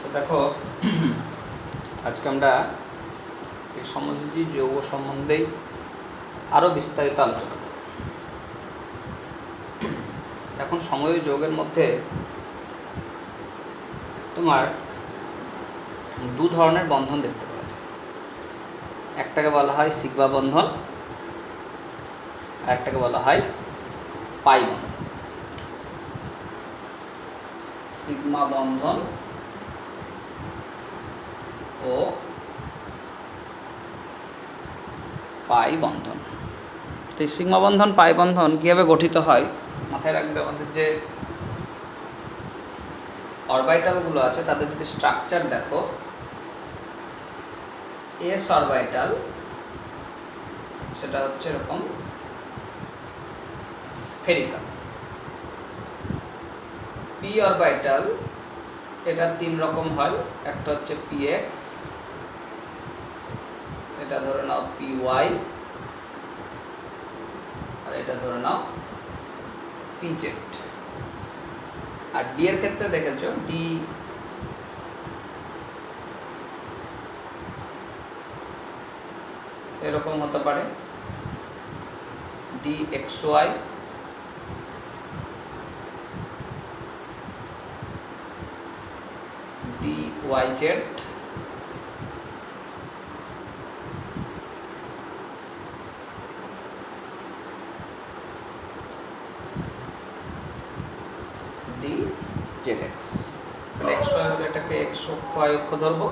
আচ্ছা দেখো, আজকে আমরা এই সমযোজী যৌগ সম্বন্ধেই আরও বিস্তারিত আলোচনা করব। এখন সমযোজী যৌগের মধ্যে তোমার দু ধরনের বন্ধন দেখতে পাওয়া যায়। একটাকে বলা হয় সিগমা বন্ধন, আর একটাকে বলা হয় পাই বন্ধন। সিগমা বন্ধন ও পাই বন্ধন। তো এই সিগমা বন্ধন পাই বন্ধন কীভাবে গঠিত হয় মাথায় রাখবে। আমাদের যে অরবিটালগুলো আছে তাদের যদি স্ট্রাকচার দেখো, এস অরবিটাল সেটা হচ্ছে এরকম স্ফেরিক্যাল। পি অরবিটাল এটা তিন রকম হয়। একটা হচ্ছে পিএক্স, এটা ধরে নাও পিওয়াই, আর এটা ধরে নাও পিজেড। আর ডি এর ক্ষেত্রে দেখেছো ডি এরকম হতে পারে, D X Y, D Y Z, D Z X. তাহলে এক্স ওয়াই হলে এটাকে এক্স অক্ষ ওয়াই অক্ষ ধরবো,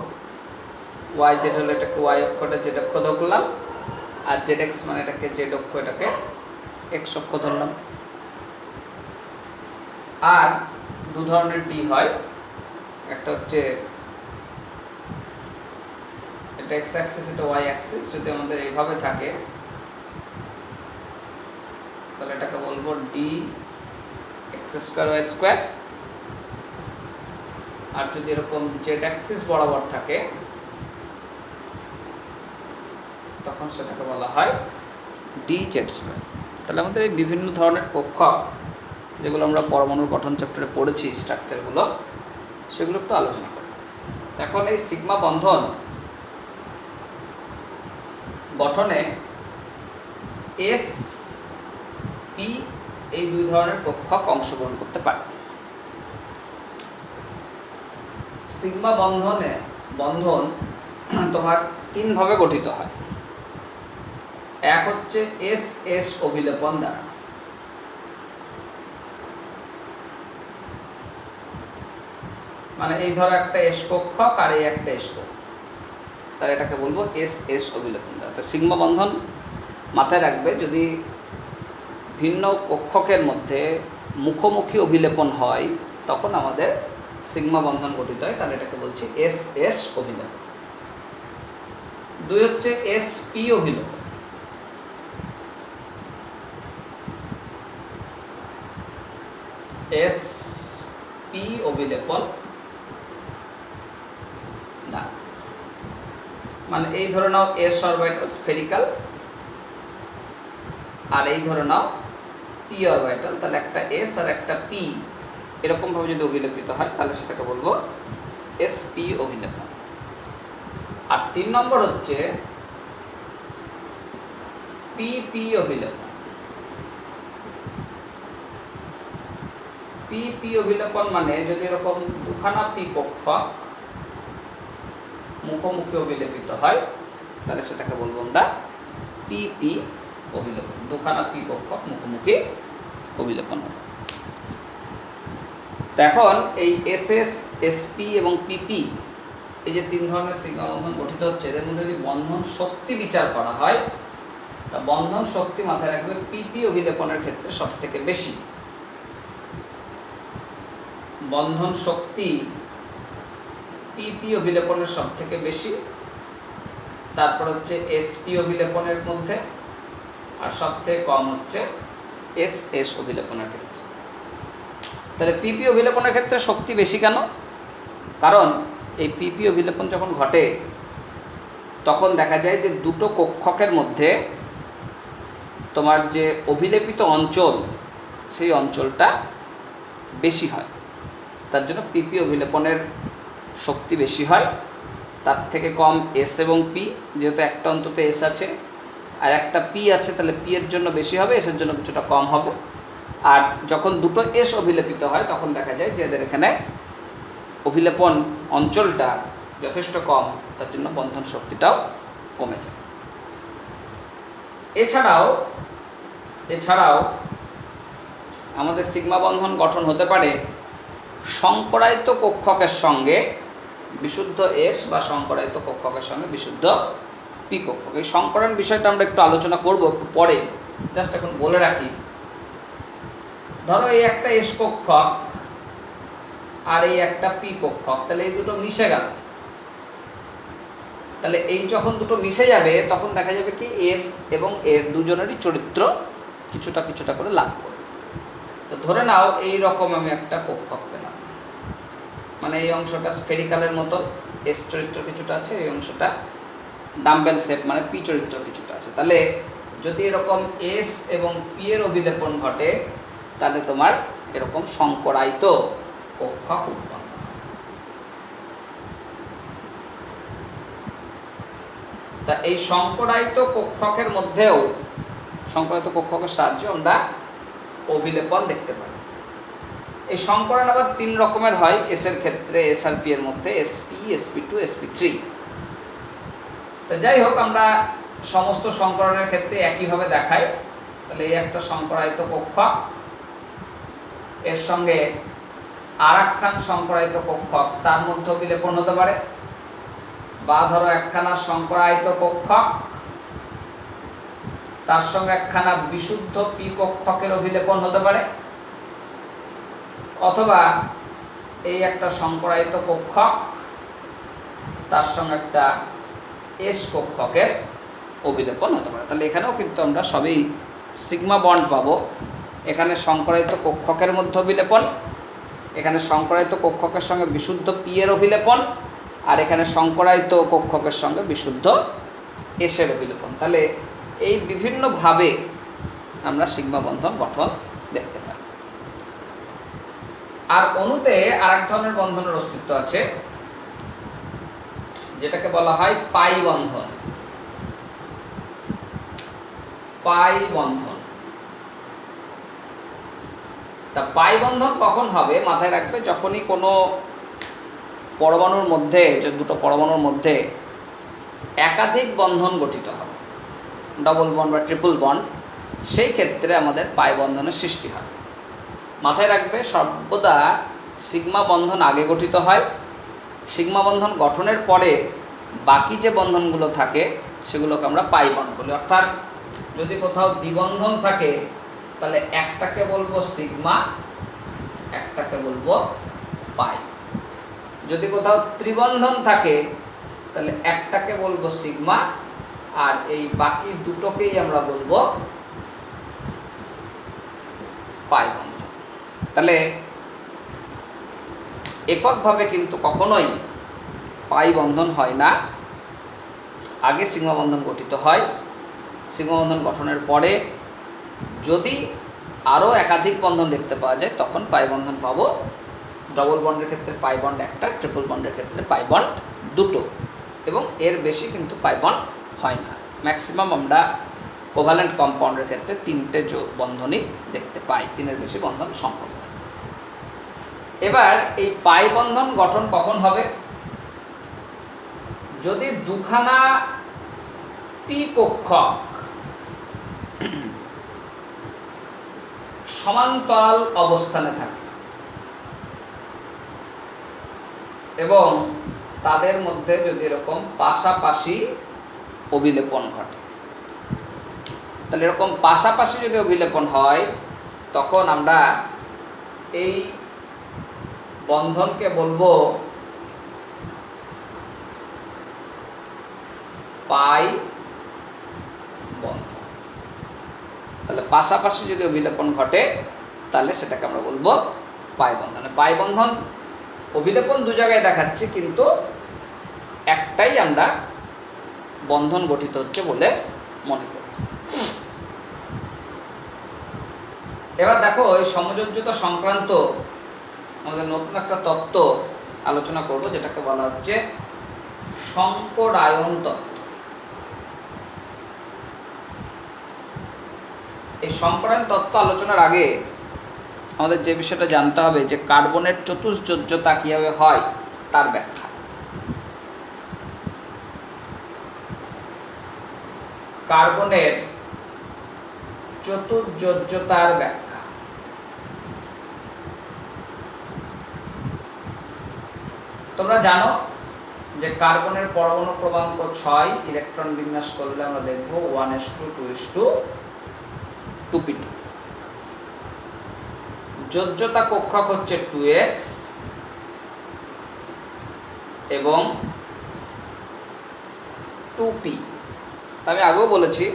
ওয়াই জেড হলে এটাকে ওয়াই অক্ষটা জেড অক্ষ ধরলাম, আর জেড এক্স মানে এটাকে জেড অক্ষ এটাকে এক্স অক্ষ ধরলাম। আর দু ধরনের ডি হয়, একটা হচ্ছে এটা এক্স অ্যাক্সিস, এটা ওয়াই অ্যাক্সিস। যদি আমাদের এইভাবে থাকে তাহলে এটাকে বলবো d x square Y square. আর যদি এরকম জেড অ্যাক্সিস বরাবর থাকে তখন সেটাকে বলা হয় ডি জেড স্কোয়ার। তাহলে আমাদের এই বিভিন্ন ধরনের কক্ষক যেগুলো আমরা পরমাণুর গঠন চ্যাপ্টারে পড়েছি, স্ট্রাকচারগুলো, সেগুলো একটু আলোচনা করব। এখন এই সিগমা বন্ধন গঠনে এস পি এই দুই ধরনের কক্ষক অংশগ্রহণ করতে পারে। সিগমা বন্ধন তোমার তিনভাবে গঠিত হয়। এক হচ্ছে এস এস অভিলেপন দ্বারা, মানে এই ধরো একটা এস কক্ষক আর এই একটা এস কক্ষক, তাহলে এটাকে বলবো এস এস অভিলেপন দ্বারা। তো সিগমা বন্ধন মাথায় রাখবে, যদি ভিন্ন কক্ষকের মধ্যে মুখোমুখি অভিলেপন হয় তখন আমাদের সিগমা বন্ধন গঠিত হয়, তাহলে এটাকে বলছি এস এস অভিলেপন। দুই হচ্ছে এস পি অভিলেপন। এস পি অভিলেপন না, মানে এই ধরে নাও এস অরবিটাল স্ফেরিক্যাল, আর এই ধরে নাও পি অরবিটাল, তাহলে একটা এস আর একটা পি এরকমভাবে যদি অভিলেপিত হয় তাহলে সেটাকে বলবো এস পি অভিলেপন। আর তিন নম্বর হচ্ছে পি পি অভিলেপন। পি পি অভিলেপন মানে যদি এরকম দুখানা পি কক্ষক মুখোমুখি অভিলেপিত হয় তাহলে সেটাকে বলবো আমরা পি পি অভিলেপন। দুখানা পি কক্ষক মুখোমুখি অভিলেপন হবে। এখন এই এস এস এস পি এবং পিপি এই যে তিন ধরনের সিগমা বন্ধন গঠিত হচ্ছে, এদের মধ্যে যদি বন্ধন শক্তি বিচার করা হয় তা বন্ধন শক্তি মাথায় রাখবে পিপি অভিলেপনের ক্ষেত্রে সব থেকে বেশি। বন্ধন শক্তি পিপি অভিলেপনের সব থেকে বেশি, তারপর হচ্ছে এসপি অভিলেপনের মধ্যে, আর সব থেকে কম হচ্ছে এস এস অভিলেপনের ক্ষেত্রে। তাহলে পিপি অভিলেপনের ক্ষেত্রে শক্তি বেশি কেন? কারণ এই পিপি অভিলেপন যখন ঘটে তখন দেখা যায় যে দুটো কক্ষকের মধ্যে তোমার যে অভিলেপিত অঞ্চল সেই অঞ্চলটা বেশি হয়, তার জন্য পিপি অভিলেপনের শক্তি বেশি হয়, তার থেকে কম এস এবং পি, যেহেতু একটা অন্তত এস আছে আর একটা পি আছে, তাহলে পি এর জন্য বেশি হবে, এস এর জন্য কিছুটা কম হবে। আর যখন দুটো এস অভিলেপিত হয় তখন দেখা যায় যে এদের এখানে অভিলেপন অঞ্চলটা যথেষ্ট কম, তার জন্য বন্ধন শক্তিটাও কমে যায়। এছাড়াও আমাদের সিগমা বন্ধন গঠন হতে পারে সংকরায়িত কক্ষকের সঙ্গে বিশুদ্ধ এস বা সংকরায়িত কক্ষকের সঙ্গে বিশুদ্ধ পি কক্ষক। এই সংকরণ বিষয়টা আমরা একটু আলোচনা করব একটু পরে, জাস্ট এখন বলে রাখি। ধরো এই একটা এস কক্ষক আর এই একটা পি কক্ষক, তাহলে এই দুটো মিশে গেল। তাহলে এই যখন দুটো মিশে যাবে তখন দেখা যাবে কি এর এবং এর দুজনেরই চরিত্র কিছুটা কিছুটা করে লাভ করবে। তো ধরে নাও এই রকম আমি একটা কক্ষক পেলাম, মানে এই অংশটা স্ফেরিক্যালের মতো, এস চরিত্র কিছুটা আছে, এই অংশটা ডাম্বেল শেপ মানে পি চরিত্র কিছুটা আছে। তাহলে যদি এরকম এস এবং পি এর অভিলেপন ঘটে তাহলে তোমার এরকম সংকরায়িত কক্ষক উৎপন্ন। তা এই সংকরায়িত কক্ষকের মধ্যেও সংকরায়িত কক্ষকের সাহায্যে আমরা অভিলেপন দেখতে পাই। এই সংকরণ আবার 3 রকমের হয় এস এর ক্ষেত্রে, এস আর পি এর মধ্যে, এসপি, sp2, sp3। তো যাই হোক, আমরা সমস্ত সংকরণের ক্ষেত্রে একইভাবে দেখাই। তাহলে এই একটা সংকরায়িত কক্ষক, এর সঙ্গে আর একখান সংকরায়িত কক্ষক, তার মধ্যে অভিলেপন হতে পারে। বা ধরো একখানা সংকরায়িত কক্ষক, তার সঙ্গে একখানা বিশুদ্ধ পি কক্ষকের অভিলেপন হতে পারে। অথবা এই একটা সংকরায়িত কক্ষক, তার সঙ্গে একটা এস কক্ষকের অভিলেপন হতে পারে। তাহলে এখানেও কিন্তু আমরা সবই সিগমা বন্ড পাবো। এখানে সংকরায়িত কক্ষকের মধ্যে অভিলেপন, এখানে সংকরায়িত কক্ষকের সঙ্গে বিশুদ্ধ পি এর অভিলেপন, আর এখানে সংকরায়িত কক্ষকের সঙ্গে বিশুদ্ধ এসের অভিলেপন। তাহলে এই বিভিন্নভাবে আমরা সিগমা বন্ধন গঠন দেখতে পাই। আর অণুতে আরেক ধরনের বন্ধনের অস্তিত্ব আছে, যেটাকে বলা হয় পাই বন্ধন। পাই বন্ধন। তা পাই বন্ধন কখন হবে মাথায় রাখবে, যখনই কোনো পরমাণুর মধ্যে, যে দুটো পরমাণুর মধ্যে একাধিক বন্ধন গঠিত হবে, ডবল বন্ড বা ট্রিপল বন্ড, সেই ক্ষেত্রে আমাদের পাই বন্ধনের সৃষ্টি হয়। মাথায় রাখবে সর্বদা সিগমা বন্ধন আগে গঠিত হয়, সিগমা বন্ধন গঠনের পরে বাকি যে বন্ধনগুলো থাকে সেগুলোকে আমরা পাই বন্ড বলি। অর্থাৎ যদি কোথাও দ্বিবন্ধন থাকে তাহলে একটাকে বলবো সিগমা, একটাকে বলবো পাই। যদি কোথাও ত্রিবন্ধন থাকে তাহলে একটাকে বলবো সিগমা, আর এই বাকি দুটোকেই আমরা বলবো পাই বন্ধন। তাহলে এককভাবে কিন্তু কখনোই পাই বন্ধন হয় না, আগে সিগমা বন্ধন গঠিত হয়। সিগমা বন্ধন গঠনের পরে যদি আরও একাধিক বন্ধন দেখতে পাওয়া যায় তখন পাই বন্ধন পাবো। ডবল বন্ডের ক্ষেত্রে পাই বন্ড একটা, ট্রিপল বন্ডের ক্ষেত্রে পাই বন্ড দুটো, এবং এর বেশি কিন্তু পাই বন্ড হয় না। ম্যাক্সিমাম আমরা কোভালেন্ট কম্পাউন্ডের ক্ষেত্রে 3টে বন্ধনই দেখতে পাই, 3-এর বেশি বন্ধন সম্ভব নয়। এবার এই পাই বন্ধন গঠন কখন হবে, যদি দুখানা পি কক্ষক সমান্তরাল অবস্থানে থাকে এবং তাদের মধ্যে যদি এরকম পাশাপাশি অভিলেপন ঘটে। তাহলে এরকম পাশাপাশি যদি অভিলেপন হয় তখন আমরা এই বন্ধনকে বলবো পাই বন্ধন। তাহলে পাশাপাশি যদি অভিলেপন ঘটে তাহলে সেটাকে আমরা বলবো পাই বন্ধন। পাই বন্ধন অভিলেপন দু জায়গায় দেখাচ্ছে, কিন্তু একটাই আমরা বন্ধন গঠিত হচ্ছে বলে মনে করি। এবার দেখো, এই সমযোজ্যতা সংক্রান্ত আমাদের নতুন একটা তত্ত্ব আলোচনা করব, যেটাকে বলা হচ্ছে সংকরায়ন তত্ত্ব। এই সংকরায়ন তত্ত্ব আলোচনার আগে আমাদের যে বিষয়টা জানতে হবে যে কার্বনের চতুষ্যোজ্যতা কীভাবে হয় তার ব্যাখ্যা। কার্বনের চতুর্যোজ্যতার ব্যাখ্যা। তোমরা জানো যে কার্বনের পরমাণু ক্রমাঙ্ক 6, ইলেকট্রন বিন্যাস করলে আমরা দেখব 1s2 2s2 2p2। যোজ্যতা কক্ষক হচ্ছে 2s এবং 2p। আমি আগেও বলেছি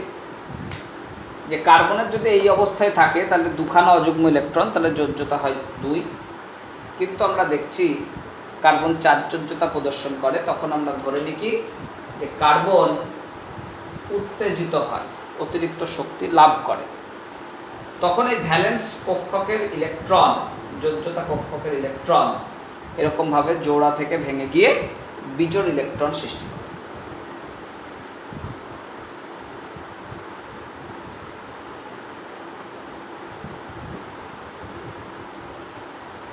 যে কার্বনের যদি এই অবস্থায় থাকে তাহলে দুখানা অযুগ্ম ইলেকট্রন, তাহলে যোজ্যতা হয় 2। কিন্তু আমরা দেখছি কার্বন 4 যোজ্যতা প্রদর্শন করে, তখন আমরা ধরে নিই কি যে কার্বন উত্তেজিত হয়, অতিরিক্ত শক্তি লাভ করে। তখন এই ভ্যালেন্স কক্ষকের ইলেকট্রন, যোজ্যতা কক্ষকের ইলেকট্রন এরকমভাবে জোড়া থেকে ভেঙে গিয়ে বিজোড় ইলেকট্রন সৃষ্টি করে।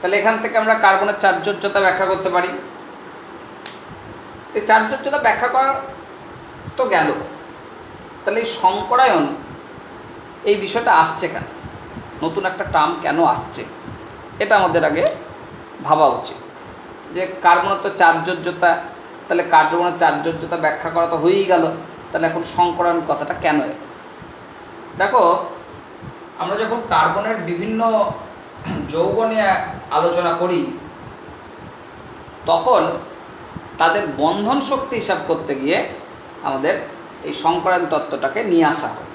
তাহলে এখান থেকে আমরা কার্বনের 4 যোজ্যতা ব্যাখ্যা করতে পারি। এই 4 যোজ্যতা ব্যাখ্যা করা তো গেল, তাহলে এই সংকরায়ন এই বিষয়টা আসছে কেন, নতুন একটা টার্ম কেন আসছে, এটা আমাদের আগে ভাবা উচিত। যে কার্বনের তো 4 যোজ্যতা, তাহলে কার্বনের 4 যোজ্যতা ব্যাখ্যা করা তো হয়েই গেল, তাহলে এখন সংকরায়ন কথাটা কেন এলো? দেখো, আমরা যখন কার্বনের বিভিন্ন যৌগ নিয়ে আলোচনা করি তখন তাদের বন্ধন শক্তি হিসাব করতে গিয়ে আমাদের এই সংকরায়ন তত্ত্বটাকে নিয়ে আসা হয়।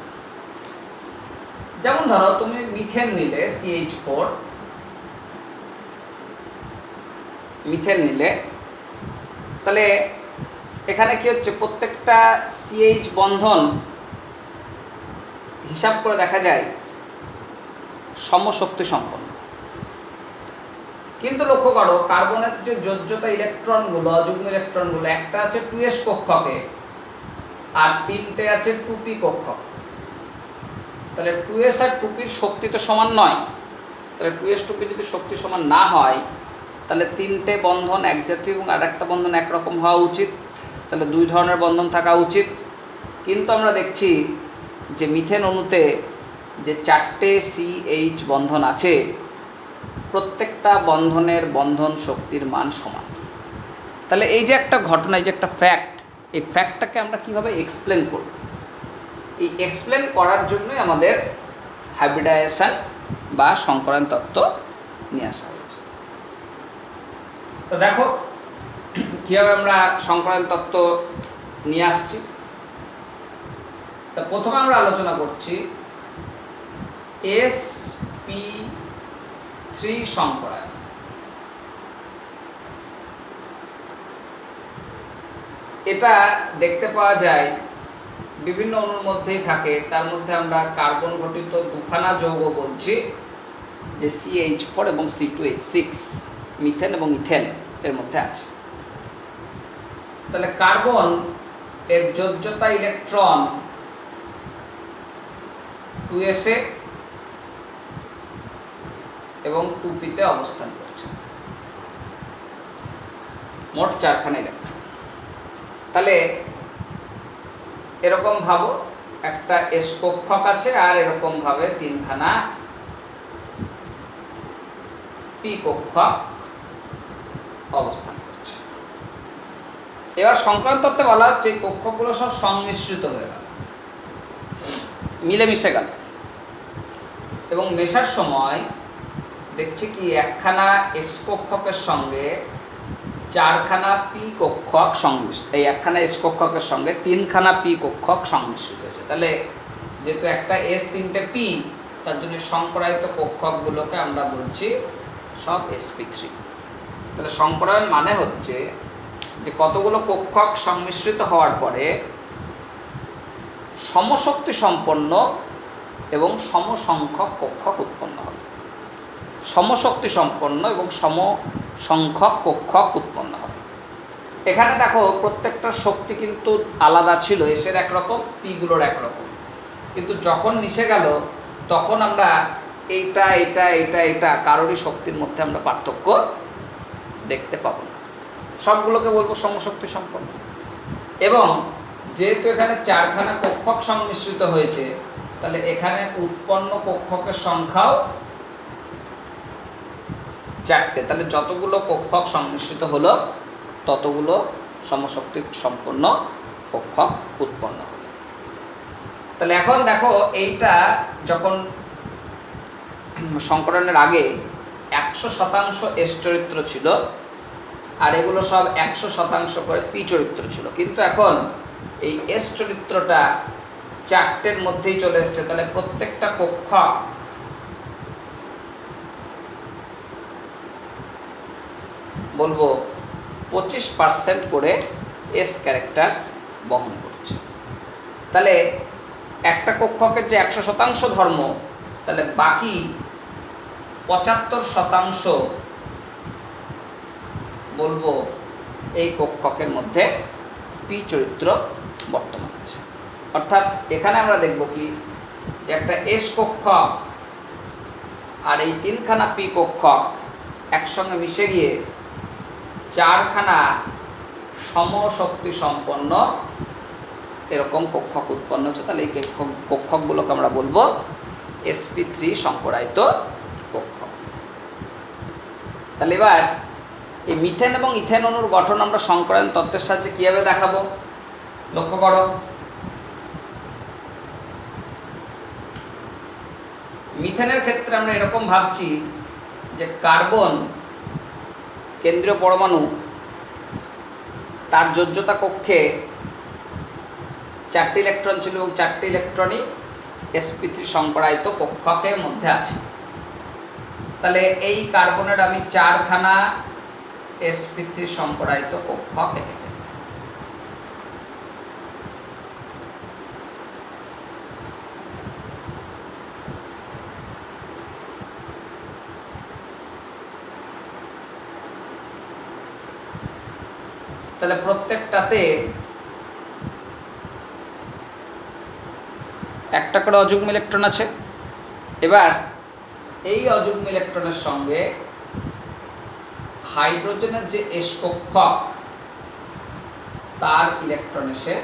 যেমন ধরো তুমি মিথেন নিলে, CH4 মিথেন নিলে, তাহলে এখানে কি হচ্ছে, প্রত্যেকটা CH বন্ধন হিসাব করে দেখা যায় সমশক্তি সম্পন্ন। কিন্তু লক্ষ্য করো কার্বনের যে যোজ্যতা ইলেকট্রনগুলো, অযুগ্ম ইলেকট্রনগুলো, একটা আছে 2s কক্ষকে আর 3টে আছে 2p কক্ষক। তাহলে 2s আর 2pর শক্তি তো সমান নয়। তাহলে 2s 2p যদি শক্তি সমান না হয় তাহলে 3টে বন্ধন এক জাতীয় এবং আর একটা বন্ধন একরকম হওয়া উচিত, তাহলে 2 ধরনের বন্ধন থাকা উচিত। কিন্তু আমরা দেখছি যে মিথেন অণুতে যে 4টে CH বন্ধন আছে, প্রত্যেকটা বন্ধনের বন্ধন শক্তির মান সমান। তাহলে এই যে একটা ঘটনা, এই যে একটা ফ্যাক্ট, এই ফ্যাক্টটাকে আমরা কিভাবে এক্সপ্লেন করব? এই এক্সপ্লেন করার জন্যই আমাদের হাইব্রিডাইজেশন বা সংকরায়ন তত্ত্ব নিয়ে আসা হয়েছে। তো দেখো কীভাবে আমরা সংকরায়ন তত্ত্ব নিয়ে আসছি। তা প্রথমে আমরা আলোচনা করছি sp3 সংকরায়ন। এটা দেখতে পাওয়া যায় বিভিন্ন অণুর মধ্যেই থাকে। তার মধ্যে আমরা কার্বন ঘটিত দুখানা যৌগ বলছি, যে CH4 এবং C2H6, মিথেন এবং ইথেন এর মধ্যে আছে। তাহলে কার্বন এর যোজ্যতা ইলেকট্রন 2s এ এবং 2p তে অবস্থান করছে, মোট 4খানা ইলেকট্রন। তাহলে এরকম ভাবো একটা s কক্ষক আছে আর এরকম ভাবে 3খানা p কক্ষক অবস্থান করছে। এবার সংকরায়ন তত্ত্বে বলা হচ্ছে এই কক্ষকগুলো সব সংমিশ্রিত হয়ে গেল, মিলেমিশে গেল, এবং মেশার সময় দেখছি কি একখানা s কক্ষকের সঙ্গে 4খানা p কক্ষক সংমিশ্রিত, এই একখানা s কক্ষকের সঙ্গে 3খানা p কক্ষক সংমিশ্রিত হয়েছে। তাহলে যেহেতু একটা s 3টে p, তার জন্য সংকরায়িত কক্ষকগুলোকে আমরা বলছি সব sp3। তাহলে সংকরায়ন মানে হচ্ছে যে কতগুলো কক্ষক সংমিশ্রিত হওয়ার পরে সমশক্তি সম্পন্ন এবং সমসংখ্যক কক্ষক উৎপন্ন হবে। সমশক্তি সম্পন্ন এবং সংখ্যক কক্ষক উৎপন্ন হবে। এখানে দেখো প্রত্যেকটা শক্তি কিন্তু আলাদা ছিল, এসের একরকম, পিগুলোর একরকম, কিন্তু যখন মিশে গেল তখন আমরা এইটা এটা এটা এটা কারোরই শক্তির মধ্যে আমরা পার্থক্য দেখতে পাবো না, সবগুলোকে বলবো সমশক্তি সম্পন্ন। এবং যেহেতু এখানে 4খানা কক্ষক সংমিশ্রিত হয়েছে, তাহলে এখানে উৎপন্ন কক্ষকের সংখ্যাও 4টে, তাহলে যতগুলো কক্ষক সংমিশ্রিত হলো ততগুলো সমশক্তি সম্পন্ন কক্ষক উৎপন্ন হলো। তাহলে এখন দেখো এইটা যখন সংকরণের আগে 100% এস চরিত্র ছিল, আর এগুলো সব 100% করে পি চরিত্র ছিল, কিন্তু এখন এই এস চরিত্রটা 4টের মধ্যেই চলে এসছে। তাহলে প্রত্যেকটা কক্ষক বলবো 25% করে এস ক্যারেক্টার বহন করছে। তাহলে একটা কক্ষকের যে 100% ধর্ম, তাহলে বাকি 75% বলবো এই কক্ষকের মধ্যে পি চরিত্র বর্তমান আছে। অর্থাৎ এখানে আমরা দেখব কি, যে একটা এস কক্ষক আর এই 3খানা পি কক্ষক একসঙ্গে মিশে গিয়ে 4খানা সমশক্তি সম্পন্ন এরকম কক্ষক উৎপন্ন হচ্ছে। তাহলে এই কক্ষকগুলোকে আমরা বলবো sp3 সংকরায়িত কক্ষক। তাহলে এবার এই মিথেন এবং ইথেন অণুর গঠন আমরা সংকরায়ন তত্ত্বের সাহায্যে কীভাবে দেখাবো, লক্ষ্য করো। মিথেনের ক্ষেত্রে আমরা এরকম ভাবছি যে কার্বন কেন্দ্রীয় পরমাণু, তার যোজ্যতা কক্ষে 4টি ইলেকট্রন ছিল এবং 4টি ইলেকট্রনই sp3 সংকরায়িত কক্ষকের মধ্যে আছে। তাহলে এই কার্বনের আমি 4খানা sp3 সংকরায়িত কক্ষক এঁকে ফেলি। তাহলে প্রত্যেকটাতে একটা করে অযুগ্ম ইলেকট্রন আছে। এবার এই অযুগ্ম ইলেকট্রনের সঙ্গে হাইড্রোজেনের যে এস কক্ষক তার ইলেকট্রন এসে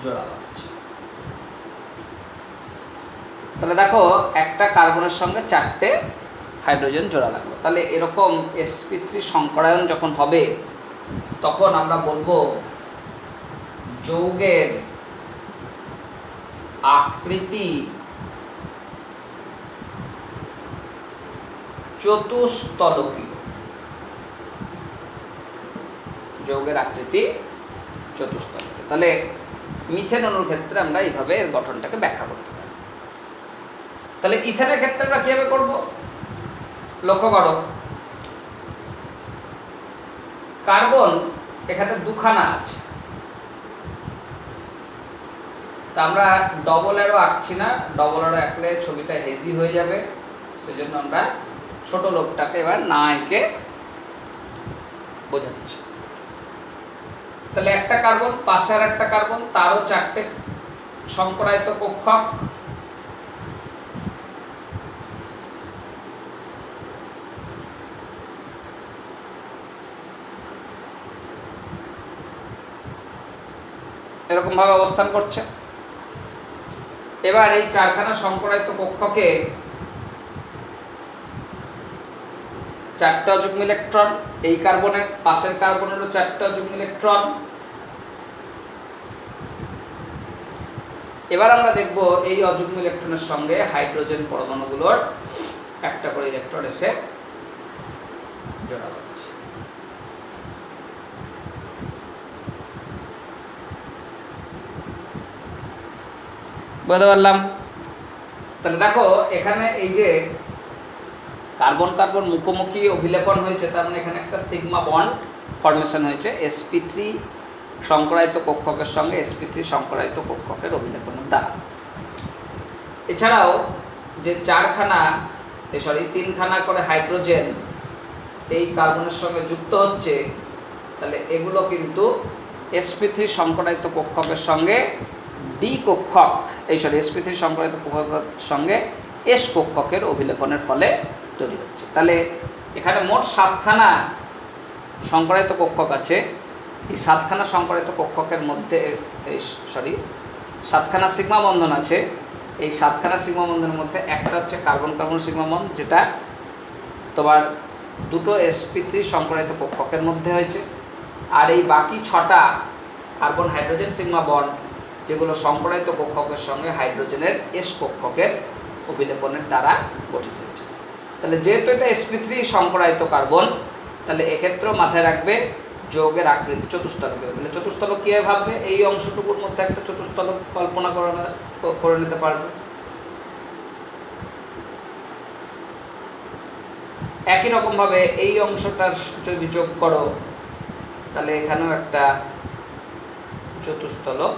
জোড়া লাগছে। তাহলে দেখো একটা কার্বনের সঙ্গে 4টে হাইড্রোজেন জোড়া লাগলো। তাহলে এরকম sp3 সংকরায়ন যখন হবে তখন আমরা বলবো যৌগের আকৃতি চতুস্তলকীয়। যৌগের আকৃতি চতুস্তলকীয়। তাহলে মিথেন অণুর ক্ষেত্রে আমরা এইভাবে এর গঠনটাকে ব্যাখ্যা করতে পারি। তাহলে ইথেনের ক্ষেত্রে আমরা কিভাবে করব, লক্ষ্য করো। কার্বন এখানে 2খানা আছে, তা আমরা ডবল অ্যারো আঁকছি না, ডবল অ্যারো আঁকলে ছবিটা হেজি হয়ে যাবে, সেজন্য আমরা ছোট লোকটাকে এবার না এঁকে বোঝাচ্ছি। তাহলে একটা কার্বন, পাশে আর একটা কার্বন, তারও 4টে সংকরায়িত কক্ষক। এরকম ভাবে অবস্থান করছে। এবার এই 4খানা সংকরায়িত কক্ষকে 4টে অযুগ্ম ইলেকট্রন, এই কার্বনের পাশের কার্বনেরও 4টে অযুগ্ম ইলেকট্রন। এবার আমরা দেখব এই অযুগ্ম ইলেকট্রনের সঙ্গে হাইড্রোজেন পরমাণুগুলোর একটা করে ইলেকট্রন এসে জোড়া লাগছে। বুঝতে পারলাম? তাহলে দেখো এখানে এই যে কার্বন কার্বন মুখোমুখি অভিলেপন হয়েছে, তার মানে এখানে একটা সিগমা বন্ড ফর্মেশন হয়েছে sp3 সংকরায়িত কক্ষকের সঙ্গে sp3 সংকরায়িত কক্ষকের অভিলেপনের দ্বারা। এছাড়াও যে 4খানা তিনখানা করে হাইড্রোজেন এই কার্বনের সঙ্গে যুক্ত হচ্ছে, তাহলে এগুলো কিন্তু sp3 সংকরায়িত কক্ষকের সঙ্গে ডি কক্ষক sp3 সংকরায়িত কক্ষকের সঙ্গে এস কক্ষকের অভিলেপনের ফলে তৈরি হচ্ছে। তাহলে এখানে মোট 7খানা সংকরায়িত কক্ষক আছে। এই 7খানা সংকরায়িত কক্ষকের মধ্যে 7খানা সিগমা বন্ধন আছে। এই 7খানা সিগমা বন্ধনের মধ্যে একটা হচ্ছে কার্বন কার্বন সিগমা বন্ধন, যেটা তোমার দুটো sp3 সংকরায়িত কক্ষকের মধ্যে হয়েছে। আর এই বাকি 6টা কার্বন হাইড্রোজেন সিগমা বন্ড, যেগুলো সংকরায়িত কক্ষকের সঙ্গে হাইড্রোজেনের এস কক্ষকের অভিলেপনের দ্বারা গঠিত হয়েছে। তাহলে যেহেতু এটা sp3 সংকরায়িত কার্বন, তাহলে এক্ষেত্রেও মাথায় রাখবে যৌগের আকৃতি চতুস্তলক হবে। তাহলে চতুস্তলক কীভাবে ভাববে? এই অংশটুকুর মধ্যে একটা চতুস্তলক কল্পনা করে নিতে পারবে। একই রকমভাবে এই অংশটার যদি যোগ করো, তাহলে এখানেও একটা চতুস্তলক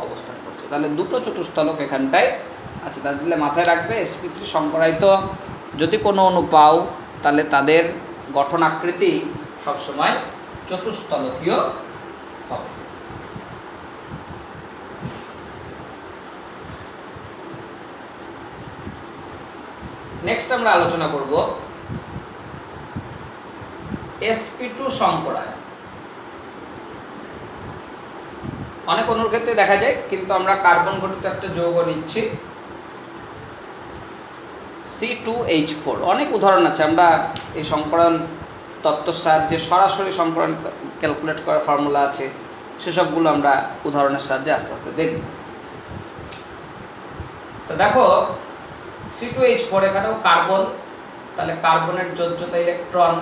অবস্থান করছে। তাহলে দুটো চতুস্তলক এখানটায় আচ্ছা, তাহলে মাথায় রাখবে sp3 সংকরায়িত যদি কোনো অণু পাও, তাহলে তাদের গঠন আকৃতি সবসময় চতুস্তলকীয় হবে। নেক্সট আমরা আলোচনা করব sp2 সংকরায়ন। অনেক অণুর ক্ষেত্রে দেখা যায়, কিন্তু আমরা কার্বন ঘটিত একটা যৌগ নিচ্ছি C2H4। অনেক উদাহরণ আছে, আমরা এই সংকরণ তত্ত্বের সাহায্যে সরাসরি সংকরণ ক্যালকুলেট করার ফর্মুলা আছে, সেসবগুলো আমরা উদাহরণের সাহায্যে আস্তে আস্তে দেখব। তো দেখো C2H4 এখানেও কার্বন, তাহলে কার্বনের যোজ্যতা ইলেকট্রন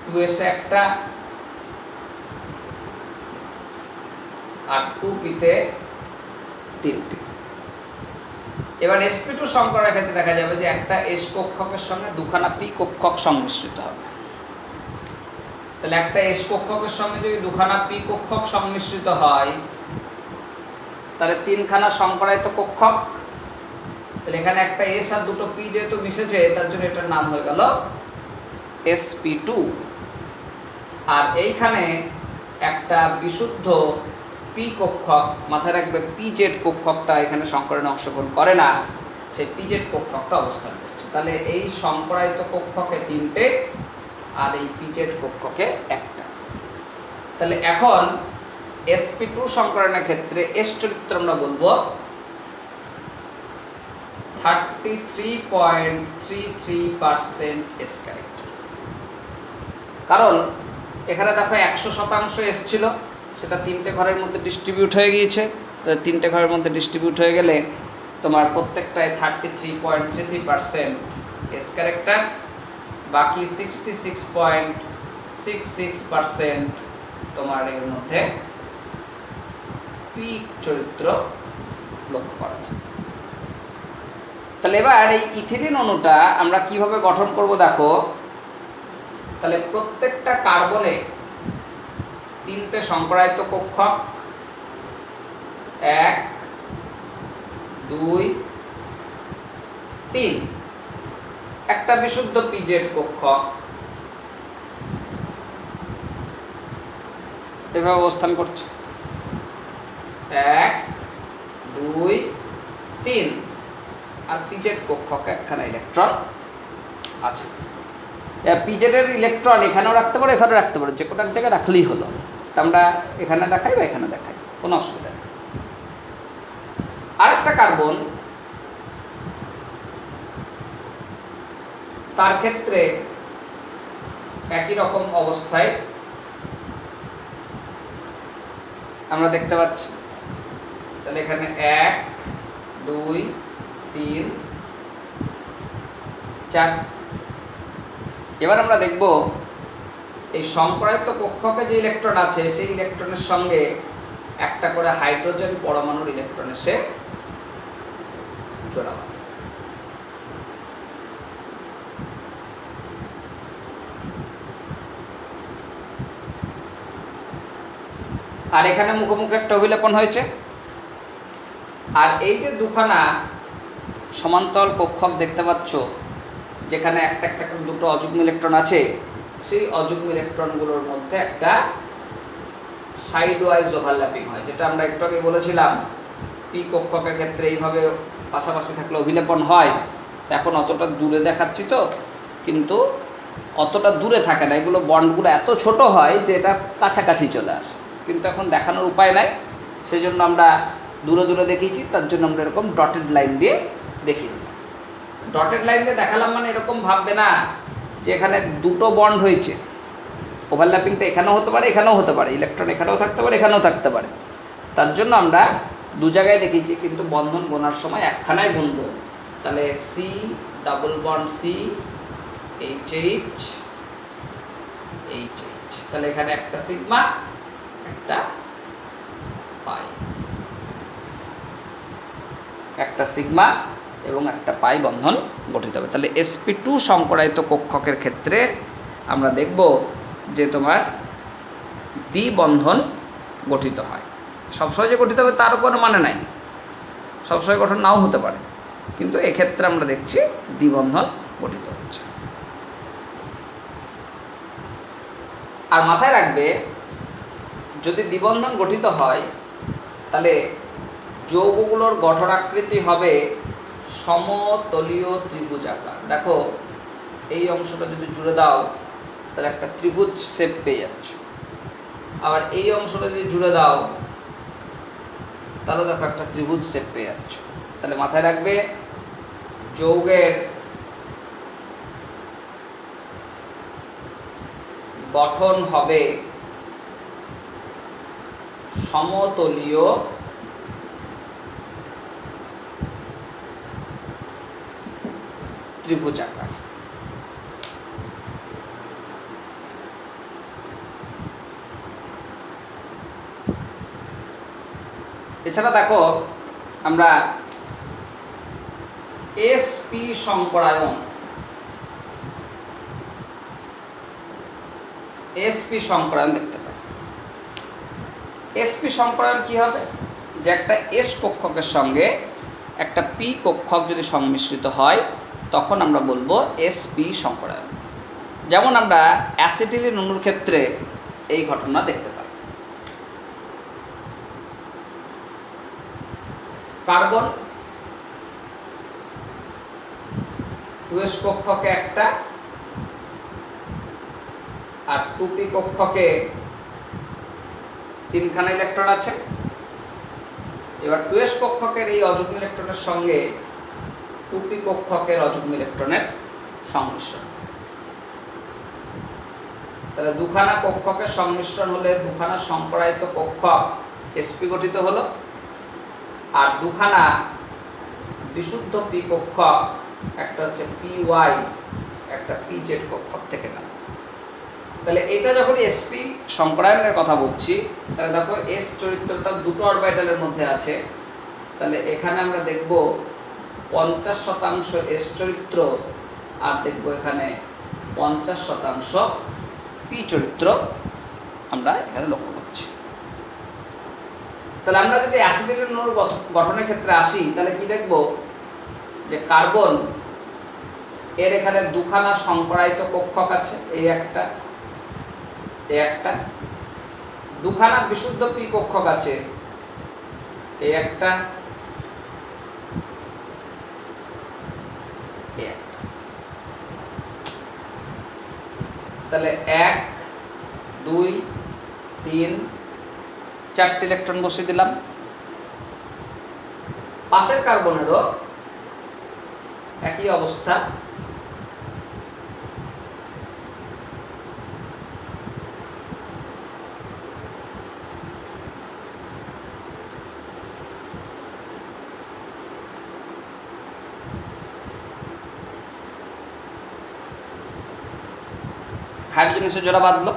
2s একটা আর 2p-তে 3টি। এবার sp2 সংকরণের ক্ষেত্রে দেখা যাবে যে একটা s কক্ষকের সঙ্গে দুখানা p কক্ষক সংমিশ্রিত হবে। তাহলে একটা s কক্ষকের সঙ্গে যদি দুখানা p কক্ষক সংমিশ্রিত হয়, তাহলে 3খানা সংকরায়িত কক্ষক। তাহলে এখানে একটা s আর দুটো p যেহেতু মিশেছে, তার জন্য এটার নাম হয়ে গেল sp2। আর এইখানে একটা বিশুদ্ধ p কক্ষক, মাথায় রাখবে pz কক্ষকটা এখানে সংকরণে অংশগ্রহণ করে না, সেই pz কক্ষকটা অবস্থান করছে। তাহলে এই সংকরায়িত কক্ষকে 3টে আর এই pz কক্ষকে একটা। তাহলে এখন sp2 সংকরণের ক্ষেত্রে s চরিত্র আমরা বলবো 33.33% s ক্যারেক্টার। কারণ এখানে দেখো 100% s ছিল, সেটা 3টে ঘরের মধ্যে ডিস্ট্রিবিউট হয়ে গিয়েছে। তো 3টে ঘরের মধ্যে ডিস্ট্রিবিউট হয়ে গেলে তোমার প্রত্যেকটায় 33.33% এস ক্যারেক্টার, বাকি 66.66% তোমার এর মধ্যে পি চরিত্র লক্ষ্য করা যায়। তাহলে এবার এই ইথিলিন অণুটা আমরা কিভাবে গঠন করব দেখো। তাহলে প্রত্যেকটা কার্বনে 3টে সংকরায়িত কক্ষক, 1 2 3, একটা বিশুদ্ধ pz কক্ষক এভাবে অবস্থান করছে, 1 2 3, আর pz কক্ষকে একখানা ইলেকট্রন আছে। pz এর ইলেকট্রন এখানেও রাখতে পারো, এখানেও রাখতে পারো, যে কোনো এক জায়গায় রাখলেই হলো। তা আমরা এখানে দেখাই বা এখানে দেখাই, কোনো অসুবিধা নেই। আরেকটা কার্বন, তার ক্ষেত্রে একই রকম অবস্থায় আমরা দেখতে পাচ্ছি। তাহলে এখানে 1 2 3 4। এবার আমরা দেখব এই সংকরায়িত কক্ষকে যে ইলেকট্রন আছে, সেই ইলেকট্রনের সঙ্গে একটা করে হাইড্রোজেন পরমাণুর ইলেকট্রন এসে জোড়া হয়। আর এখানে মুখোমুখি একটা অভিলেপন হয়েছে। আর এই যে দুখানা সমান্তরাল কক্ষক দেখতে পাচ্ছ, যেখানে একটা একটা করে দুটো অযুগ্ম ইলেকট্রন আছে, সেই অযুগ্ম ইলেকট্রনগুলোর মধ্যে একটা সাইড ওয়াইজ ওভারল্যাপিং হয়, যেটা আমরা একটু আগে বলেছিলাম পি কক্ষকের ক্ষেত্রে এইভাবে পাশাপাশি থাকলে অভিলেপন হয়। এখন অতটা দূরে দেখাচ্ছি তো, কিন্তু অতটা দূরে থাকে না, এগুলো বন্ডগুলো এত ছোট হয় যে এটা কাছাকাছি চলে আসে, কিন্তু এখন দেখানোর উপায় নাই, সেই জন্য আমরা দূরে দূরে দেখিয়েছি। তার জন্য আমরা এরকম ডটেড লাইন দিয়ে দেখিয়ে দিলাম। ডটেড লাইন দিয়ে দেখালাম মানে এরকম ভাববে না যে এখানে দুটো বন্ড হয়েছে, ওভারল্যাপিংটা এখানেও হতে পারে এখানেও হতে পারে, ইলেকট্রন এখানেও থাকতে পারে এখানেও থাকতে পারে। তার জন্য আমরা দু জায়গায় দেখিয়েছি, কিন্তু বন্ধন গোনার সময় একখানায় গুনব। তাহলে C double bond C H H H H, তাহলে এখানে একটা সিগমা একটা পাই, একটা সিগমা এবং একটা পাই বন্ধন গঠিত হবে। তাহলে sp2 সংকরায়িত কক্ষকের ক্ষেত্রে আমরা দেখব যে তোমার দ্বিবন্ধন গঠিত হয়। সবসময় যে গঠিত হবে তারও কোনো মানে নাই, সবসময় গঠন নাও হতে পারে, কিন্তু এক্ষেত্রে আমরা দেখছি দ্বিবন্ধন গঠিত হচ্ছে। আর মাথায় রাখবে, যদি দ্বিবন্ধন গঠিত হয় তাহলে যৌগগুলোর গঠনাকৃতি হবে সমতলীয় ত্রিভুজাকার। দেখো এই অংশটা যদি জুড়ে দাও তাহলে একটা ত্রিভুজ শেপ পেয়ে যাচ্ছ, আবার এই অংশটা যদি জুড়ে দাও তাহলে দেখো একটা ত্রিভুজ শেপ পেয়ে যাচ্ছ। তাহলে মাথায় রাখবে, যৌগের গঠন হবে সমতলীয় ত্রিভুজাকার। এছাড়া দেখো আমরা sp সংকরায়ন, sp সংকরায়ন দেখতে পাই। sp সংকরায়ন কি হবে, যে একটা s কক্ষকের সঙ্গে একটা p কক্ষক যদি সংমিশ্রিত হয় তখন আমরা বলবো sp সংকরায়ন। যেমন আমরা অ্যাসিটিলিন অণুর ক্ষেত্রে এই ঘটনা দেখতে পাই। কার্বন 2s কক্ষকে একটা আর 2p কক্ষকে তিনখানা ইলেকট্রন আছে। এবার 2s কক্ষকের এই অযুগ্ম ইলেকট্রনের সঙ্গে 2p কক্ষকের অযুগ্ম ইলেকট্রনের সংমিশ্রণ, তাহলে দুখানা কক্ষকের সংমিশ্রণ হলে দুখানা সংকরায়িত কক্ষক sp গঠিত হলো, আর দুখানা বিশুদ্ধ p কক্ষক, একটা হচ্ছে py একটা pz কক্ষক থেকে গেল। তাহলে এটা যখন sp সংকরায়নের কথা বলছি, তাহলে দেখো s চরিত্রটা দুটো অরবিটালের মধ্যে আছে, তাহলে এখানে আমরা দেখব 50% s চরিত্র, আর দেখব এখানে 50% p চরিত্র আমরা এখানে লক্ষ্য করছি। তাহলে আমরা যদি অ্যাসিটিলিন অণুর গঠনের ক্ষেত্রে আসি তাহলে কি দেখব, যে কার্বন এর এখানে দুখানা সংকরায়িত কক্ষক আছে, এই একটা এই একটা, দুখানা বিশুদ্ধ p কক্ষক আছে, এই একটা এই একটা। তাহলে 1 2 3 4টে ইলেকট্রন বসিয়ে দিলাম। পাশের কার্বনেরও একই অবস্থা, হাইড্রোজেন এসে জোড়া বাঁধলো।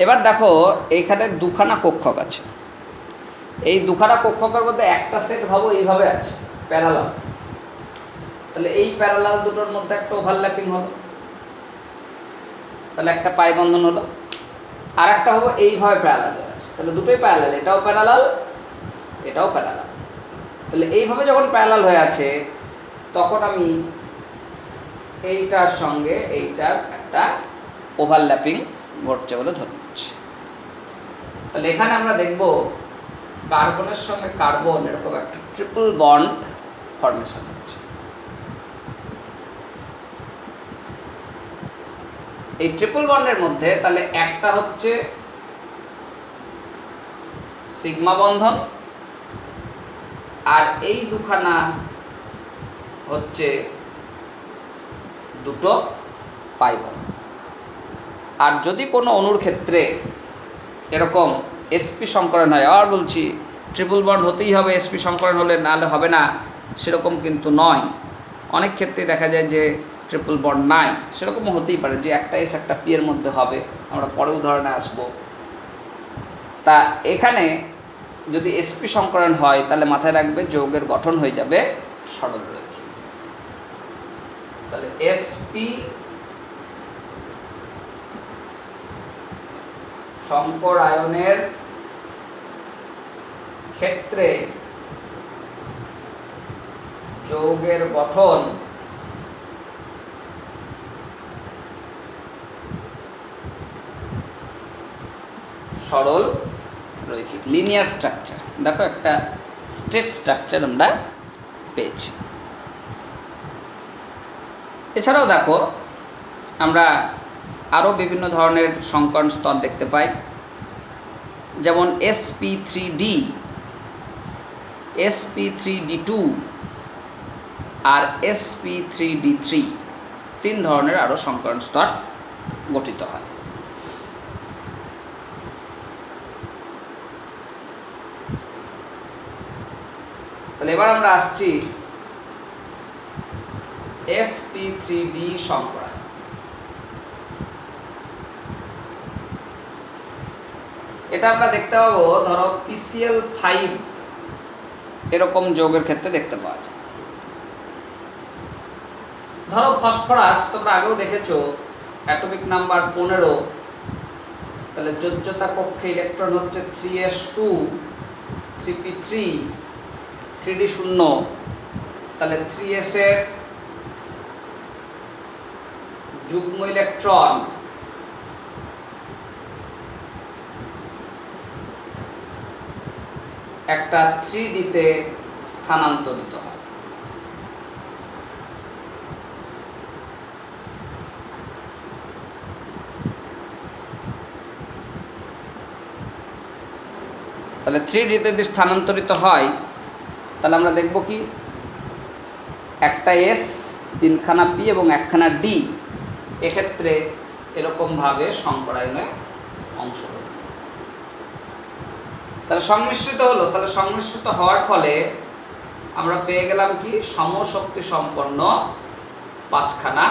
এবার দেখো এইখানে দুখানা কক্ষক আছে, এই দুখানা কক্ষকের মধ্যে একটা সেট ভাবো এইভাবে আছে প্যারালাল, তাহলে এই প্যারালাল দুটোর মধ্যে একটা ওভারল্যাপিং হলো, তাহলে একটা পাই বন্ধন হলো। আর একটা হবো এইভাবে প্যারালাল হয়ে আছে, তাহলে দুটোই প্যারালাল, এটাও প্যারালাল এটাও প্যারালাল। তাহলে এইভাবে যখন প্যারালাল হয়ে আছে তখন আমি এইটার সঙ্গে এইটার একটা ওভারল্যাপিং ঘটছে বলে ধরে নিচ্ছি। তাহলে এখানে আমরা দেখব কার্বনের সঙ্গে কার্বন এরকম একটা ট্রিপল বন্ড ফর্মেশন হচ্ছে। এই ট্রিপল বন্ডের মধ্যে তাহলে একটা হচ্ছে সিগমা বন্ধন, আর এই দুখানা হচ্ছে দুটো পাই বন্ধন। আর যদি কোনো অণুর ক্ষেত্রে এরকম এসপি সংকরণ হয়, আবার বলছি ট্রিপল বন্ড হতেই হবে, এসপি সংকরণ হলে নাহলে হবে না সেরকম কিন্তু নয়। অনেক ক্ষেত্রে দেখা যায় যে ট্রিপল বন্ড নাই, সেরকমও হতেই পারে যে একটা এস একটা পি এর মধ্যে হবে, আমরা পরে উদাহরণে আসব। তা এখানে যদি এসপি সংকরণ হয় তাহলে মাথায় রাখবে যৌগের গঠন হয়ে যাবে সরলরৈখিক। তাহলে এসপি সংকরায়নের ক্ষেত্রে যৌগের গঠন সরল রৈখিক, লিনিয়ার স্ট্রাকচার। দেখো একটা স্ট্রেট স্ট্রাকচার আমরা পেয়েছি। এছাড়াও দেখো আমরা আরও বিভিন্ন ধরনের সংকরণ স্তর দেখতে পাই, যেমন sp3d, sp3d2 আর sp3d3, তিন ধরনের আরও সংকরণ স্তর গঠিত হয়। তাহলে এবার আমরা আসছি sp3d সংকরায়ন। এটা আমরা দেখতে পাবো ধরো PCl5 এরকম যৌগের ক্ষেত্রে দেখতে পাওয়া যায়। ধরো ফসফরাস তোমরা আগেও দেখেছো, অ্যাটমিক নাম্বার 15, তাহলে যোজ্যতা কক্ষে ইলেকট্রন হচ্ছে 3s2 3p3 3d শূন্য, তাহলে 3s এর যুগ্ম ইলেকট্রন একটা 3d তে স্থানান্তরিত হয়। তাহলে 3d তে যদি স্থানান্তরিত হয় তাহলে আমরা দেখব কি একটা এস, তিনখানা পি এবং একখানা ডি, এক্ষেত্রে এরকমভাবে সংকরায়নে অংশগ্রহণ। তাহলে সংমিশ্রিত হলো, তাহলে সংমিশ্রিত হওয়ার ফলে আমরা পেয়ে গেলাম কি সমশক্তি সম্পন্ন পাঁচখানা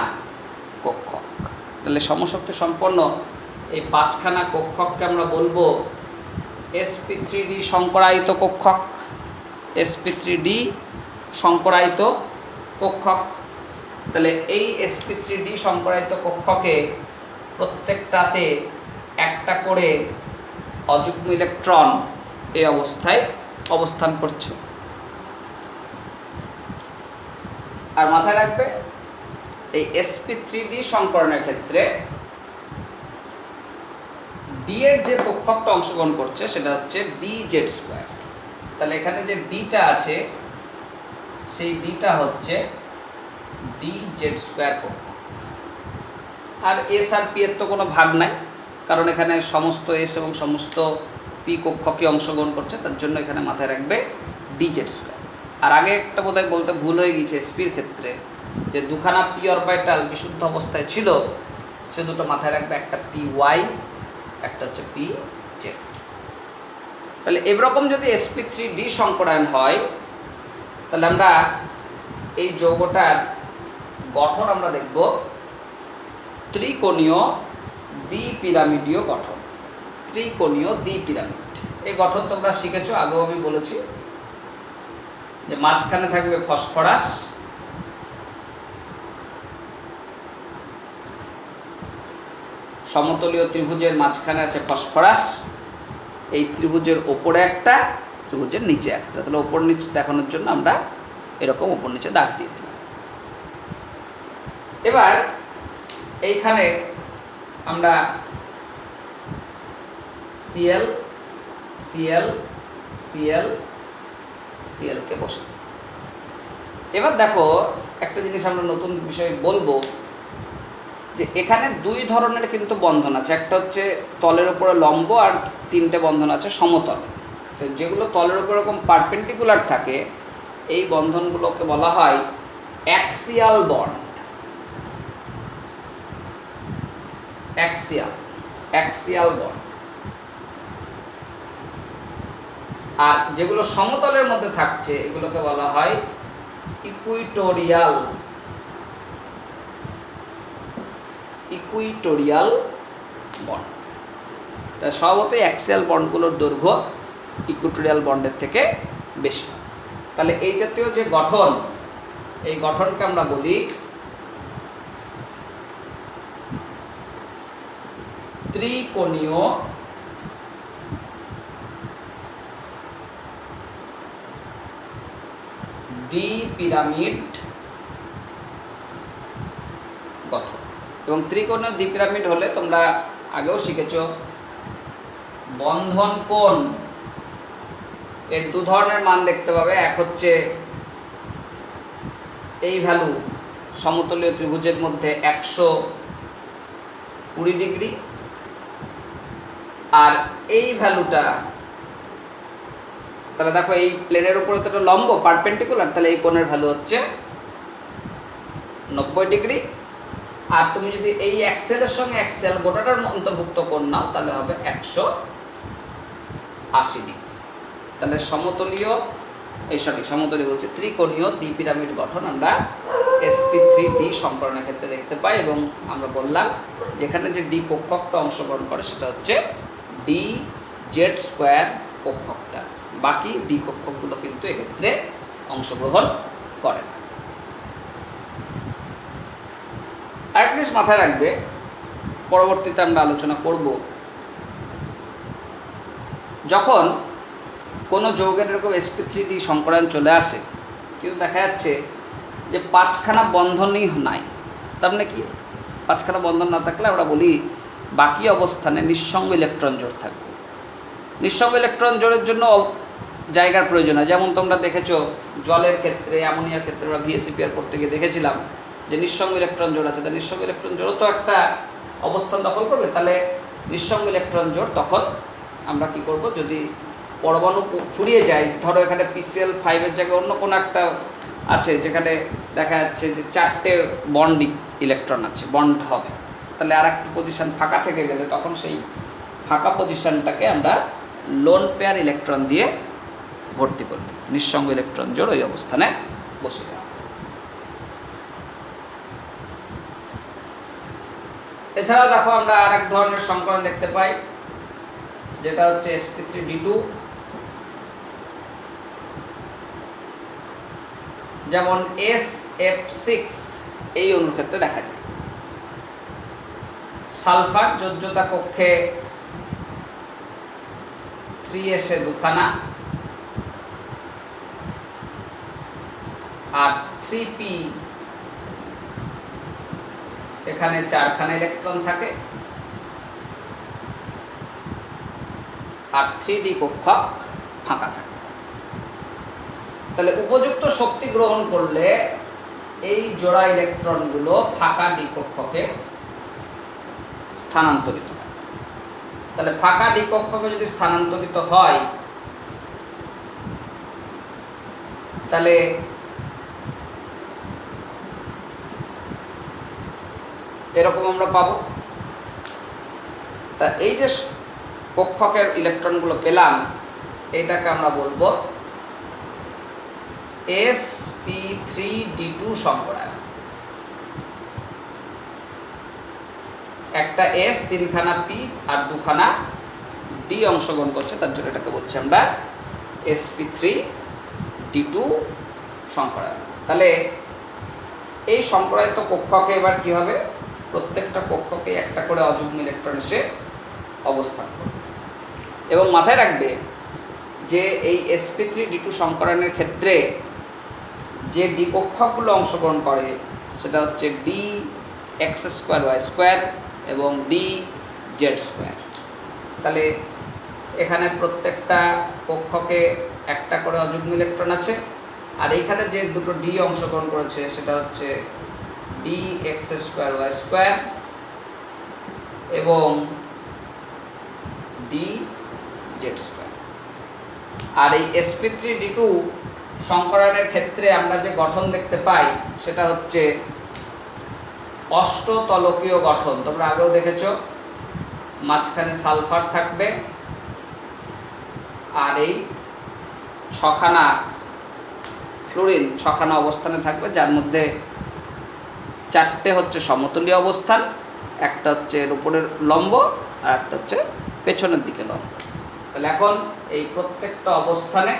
কক্ষক। তাহলে সমশক্তি সম্পন্ন এই পাঁচখানা কক্ষককে আমরা বলবো sp3d সংকরায়িত কক্ষক, sp3d সংকরায়িত কক্ষক। তাহলে এই sp3d সংকরায়িত কক্ষকে প্রত্যেকটাতে একটা করে অযুগ্ম ইলেকট্রন এই অবস্থায় অবস্থান করছে। আর মাথায় রাখবে এই sp3d সংকরণের ক্ষেত্রে ডি এর যে কক্ষকটা অংশগ্রহণ করছে সেটা হচ্ছে dz²। তাহলে এখানে যে ডিটা আছে সেই ডিটা হচ্ছে dz² কক্ষক। আর এস আর পি এর তো কোনো ভাগ নাই, কারণ এখানে সমস্ত এস এবং সমস্ত পি কক্ষকই অংশগ্রহণ করছে, তার জন্য এখানে মাথায় রাখবে dz²। আর আগে একটা বোধহয় বলতে ভুল হয়ে গেছে এসপির ক্ষেত্রে, যে দুখানা পি অরবিটাল বিশুদ্ধ অবস্থায় ছিল, সে দুটো মাথায় রাখবে, একটা পি ওয়াই, একটা হচ্ছে পি জেড। তাহলে এরকম যদি sp3d সংকরায়ন হয় তাহলে আমরা এই যৌগটার গঠন আমরা দেখব ত্রিকোণীয় দ্বিপিরামিডীয় গঠন। ত্রিকোণীয় দ্বিপিরামিড এই গঠন তোমরা শিখেছো, আগেও আমি বলেছি যে মাঝখানে থাকবে ফসফরাস, সমতলীয় ত্রিভুজের মাঝখানে আছে ফসফরাস, এই ত্রিভুজের ওপরে একটা, ত্রিভুজের নিচে একটা। তাহলে ওপর নিচে দেখানোর জন্য আমরা এরকম ওপর নিচে দাগ দিয়ে দিলাম। এবার এইখানে আমরা Cl Cl Cl Cl কে বসে। এবার দেখো একটা জিনিস আমরা নতুন বিষয় বলবো, যে এখানে দুই ধরনের কিন্তু বন্ধন আছে, একটা হচ্ছে তলের উপরে লম্ব আর তিনটে বন্ধন আছে সমতল। তো যেগুলো তলের উপর এরকম পারপেন্ডিকুলার থাকে এই বন্ধনগুলোকে বলা হয় অ্যাক্সিয়াল বন্ড। Axial bond. আর যেগুলো সমতলের মধ্যে থাকছে এগুলোকে বলা হয় ইকুইটোরিয়াল বন্ড। তা স্বভাবতই অ্যাক্সিয়াল বন্ডগুলোর দৈর্ঘ্য ইকুইটোরিয়াল বন্ডের থেকে বেশি। তাহলে এই জাতীয় যে গঠন, এই গঠনকে আমরা বলি ত্রিকোণীয় দ্বিপিরামিড গঠন। এবং ত্রিকোণীয় দ্বিপিরামিড হলে তোমরা আগেও শিখেছ বন্ধন কোণ এর দু ধরনের মান দেখতে পাবে। এক হচ্ছে এই ভ্যালু সমতলীয় ত্রিভুজের মধ্যে 120 ডিগ্রি, আর এই ভ্যালুটা, তাহলে দেখো এই প্লেনের উপরে তো একটা লম্ব পারপেন্ডিকুলার, তাহলে এই কোণের ভ্যালু হচ্ছে 90 ডিগ্রি। আর তুমি যদি এই অ্যাক্সেলের সঙ্গে অ্যাক্সেল গোটাটার অন্তর্ভুক্ত কোণ নাও তাহলে হবে 180 ডিগ্রি। তাহলে সমতলীয় বলছে ত্রিকোণীয় দ্বিপিরামিড গঠন আমরা sp3d সম্পর্কের ক্ষেত্রে দেখতে পাই। এবং আমরা বললাম যেখানে যে ডি কক্ষকটা অংশগ্রহণ করে সেটা হচ্ছে dz² কক্ষকটা, বাকি ডি কক্ষকগুলো কিন্তু এক্ষেত্রে অংশগ্রহণ করে না। আরেকটা জিনিস মাথায় রাখবে, পরবর্তীতে আমরা আলোচনা করব, যখন কোনো যৌগের এরকম sp3d সংকরায়ন চলে আসে কিন্তু দেখা যাচ্ছে যে 5খানা বন্ধনই নাই, তার মানে কি 5খানা বন্ধন না থাকলে আমরা বলি বাকি অবস্থানে নিঃসঙ্গ ইলেকট্রন জোড় থাকবে। নিঃসঙ্গ ইলেকট্রন জোড়ের জন্য জায়গার প্রয়োজন হয়, যেমন তোমরা দেখেছো জলের ক্ষেত্রে, অ্যামোনিয়ার ক্ষেত্রে আমরা VSEPR করতে গিয়ে দেখেছিলাম যে নিঃসঙ্গ ইলেকট্রন জোড় আছে, তাহলে নিঃসঙ্গ ইলেকট্রন জোড়ও তো একটা অবস্থান দখল করবে। তাহলে নিঃসঙ্গ ইলেকট্রন জোড় তখন আমরা কি করব, যদি পরমাণু ফুরিয়ে যায়, ধরো এখানে PCl5 জায়গায় অন্য কোনো একটা আছে যেখানে দেখা যাচ্ছে যে 4টে ইলেকট্রন আছে, বন্ড হবে, তাহলে আর একটা পজিশন ফাঁকা থেকে গেলে তখন সেই ফাঁকা পজিশনটাকে আমরা লোন পেয়ার ইলেকট্রন দিয়ে ভর্তি করে দিই, নিঃসঙ্গ ইলেকট্রন জোড় ওই অবস্থানে বসে যায়। এছাড়াও দেখো আমরা আর এক ধরনের সংকরণ দেখতে পাই, যেটা হচ্ছে sp3d2, যেমন SF6 এই অণুর ক্ষেত্রে দেখা যায়। সালফার যোজ্যতা কক্ষে 3s এ দুখানা আর 3p এখানে 4খানা ইলেকট্রন থাকে, আর 3d কক্ষক ফাঁকা থাকে। তাহলে উপযুক্ত শক্তি গ্রহণ করলে এই জোড়া ইলেকট্রনগুলো ফাঁকা ডি কক্ষকে স্থানান্তরিত হয়। তাহলে ফাঁকা ডি কক্ষকে যদি স্থানান্তরিত হয় তাহলে এরকম আমরা পাবো। তা এই যে কক্ষকের ইলেকট্রনগুলো পেলাম এটাকে আমরা বলবো sp3d2 সংকরায়ন। একটা s, 3খানা p আর 2খানা d অংশগ্রহণ করছে, তার জন্য এটাকে বলছি আমরা sp3d2 সংকরায়ন। তাহলে এই সংকরায়িত কক্ষকে এবার কি হবে, প্রত্যেকটা কক্ষকে একটা করে অযুগ্ম ইলেকট্রন এসে অবস্থান করবে। এবং মাথায় রাখবে যে এই sp3d2 সংকরায়নের ক্ষেত্রে যে ডি কক্ষকগুলো অংশগ্রহণ করে সেটা হচ্ছে D x square Y square এবং ডি জেড স্কোয়ার। তাহলে এখানে প্রত্যেকটা কক্ষকে একটা করে অযুগ্ম ইলেকট্রন আছে, আর এইখানে যে দুটো ডি অংশগ্রহণ করেছে সেটা হচ্ছে D x square Y square এবং ডি জেড স্কোয়ার। আর এই sp3d2 সংকরণের ক্ষেত্রে আমরা যে গঠন দেখতে পাই সেটা হচ্ছে অষ্টতলকীয় গঠন। তোমরা আগেও দেখেছো, মাঝখানে সালফার থাকবে আর এই ছখানা ফ্লোরিন ছখানা অবস্থানে থাকবে, যার মধ্যে চারটে হচ্ছে সমতলীয় অবস্থান, একটা হচ্ছে এর উপরের লম্ব আর একটা হচ্ছে পেছনের দিকে লম্ব। তাহলে এখন এই প্রত্যেকটা অবস্থানে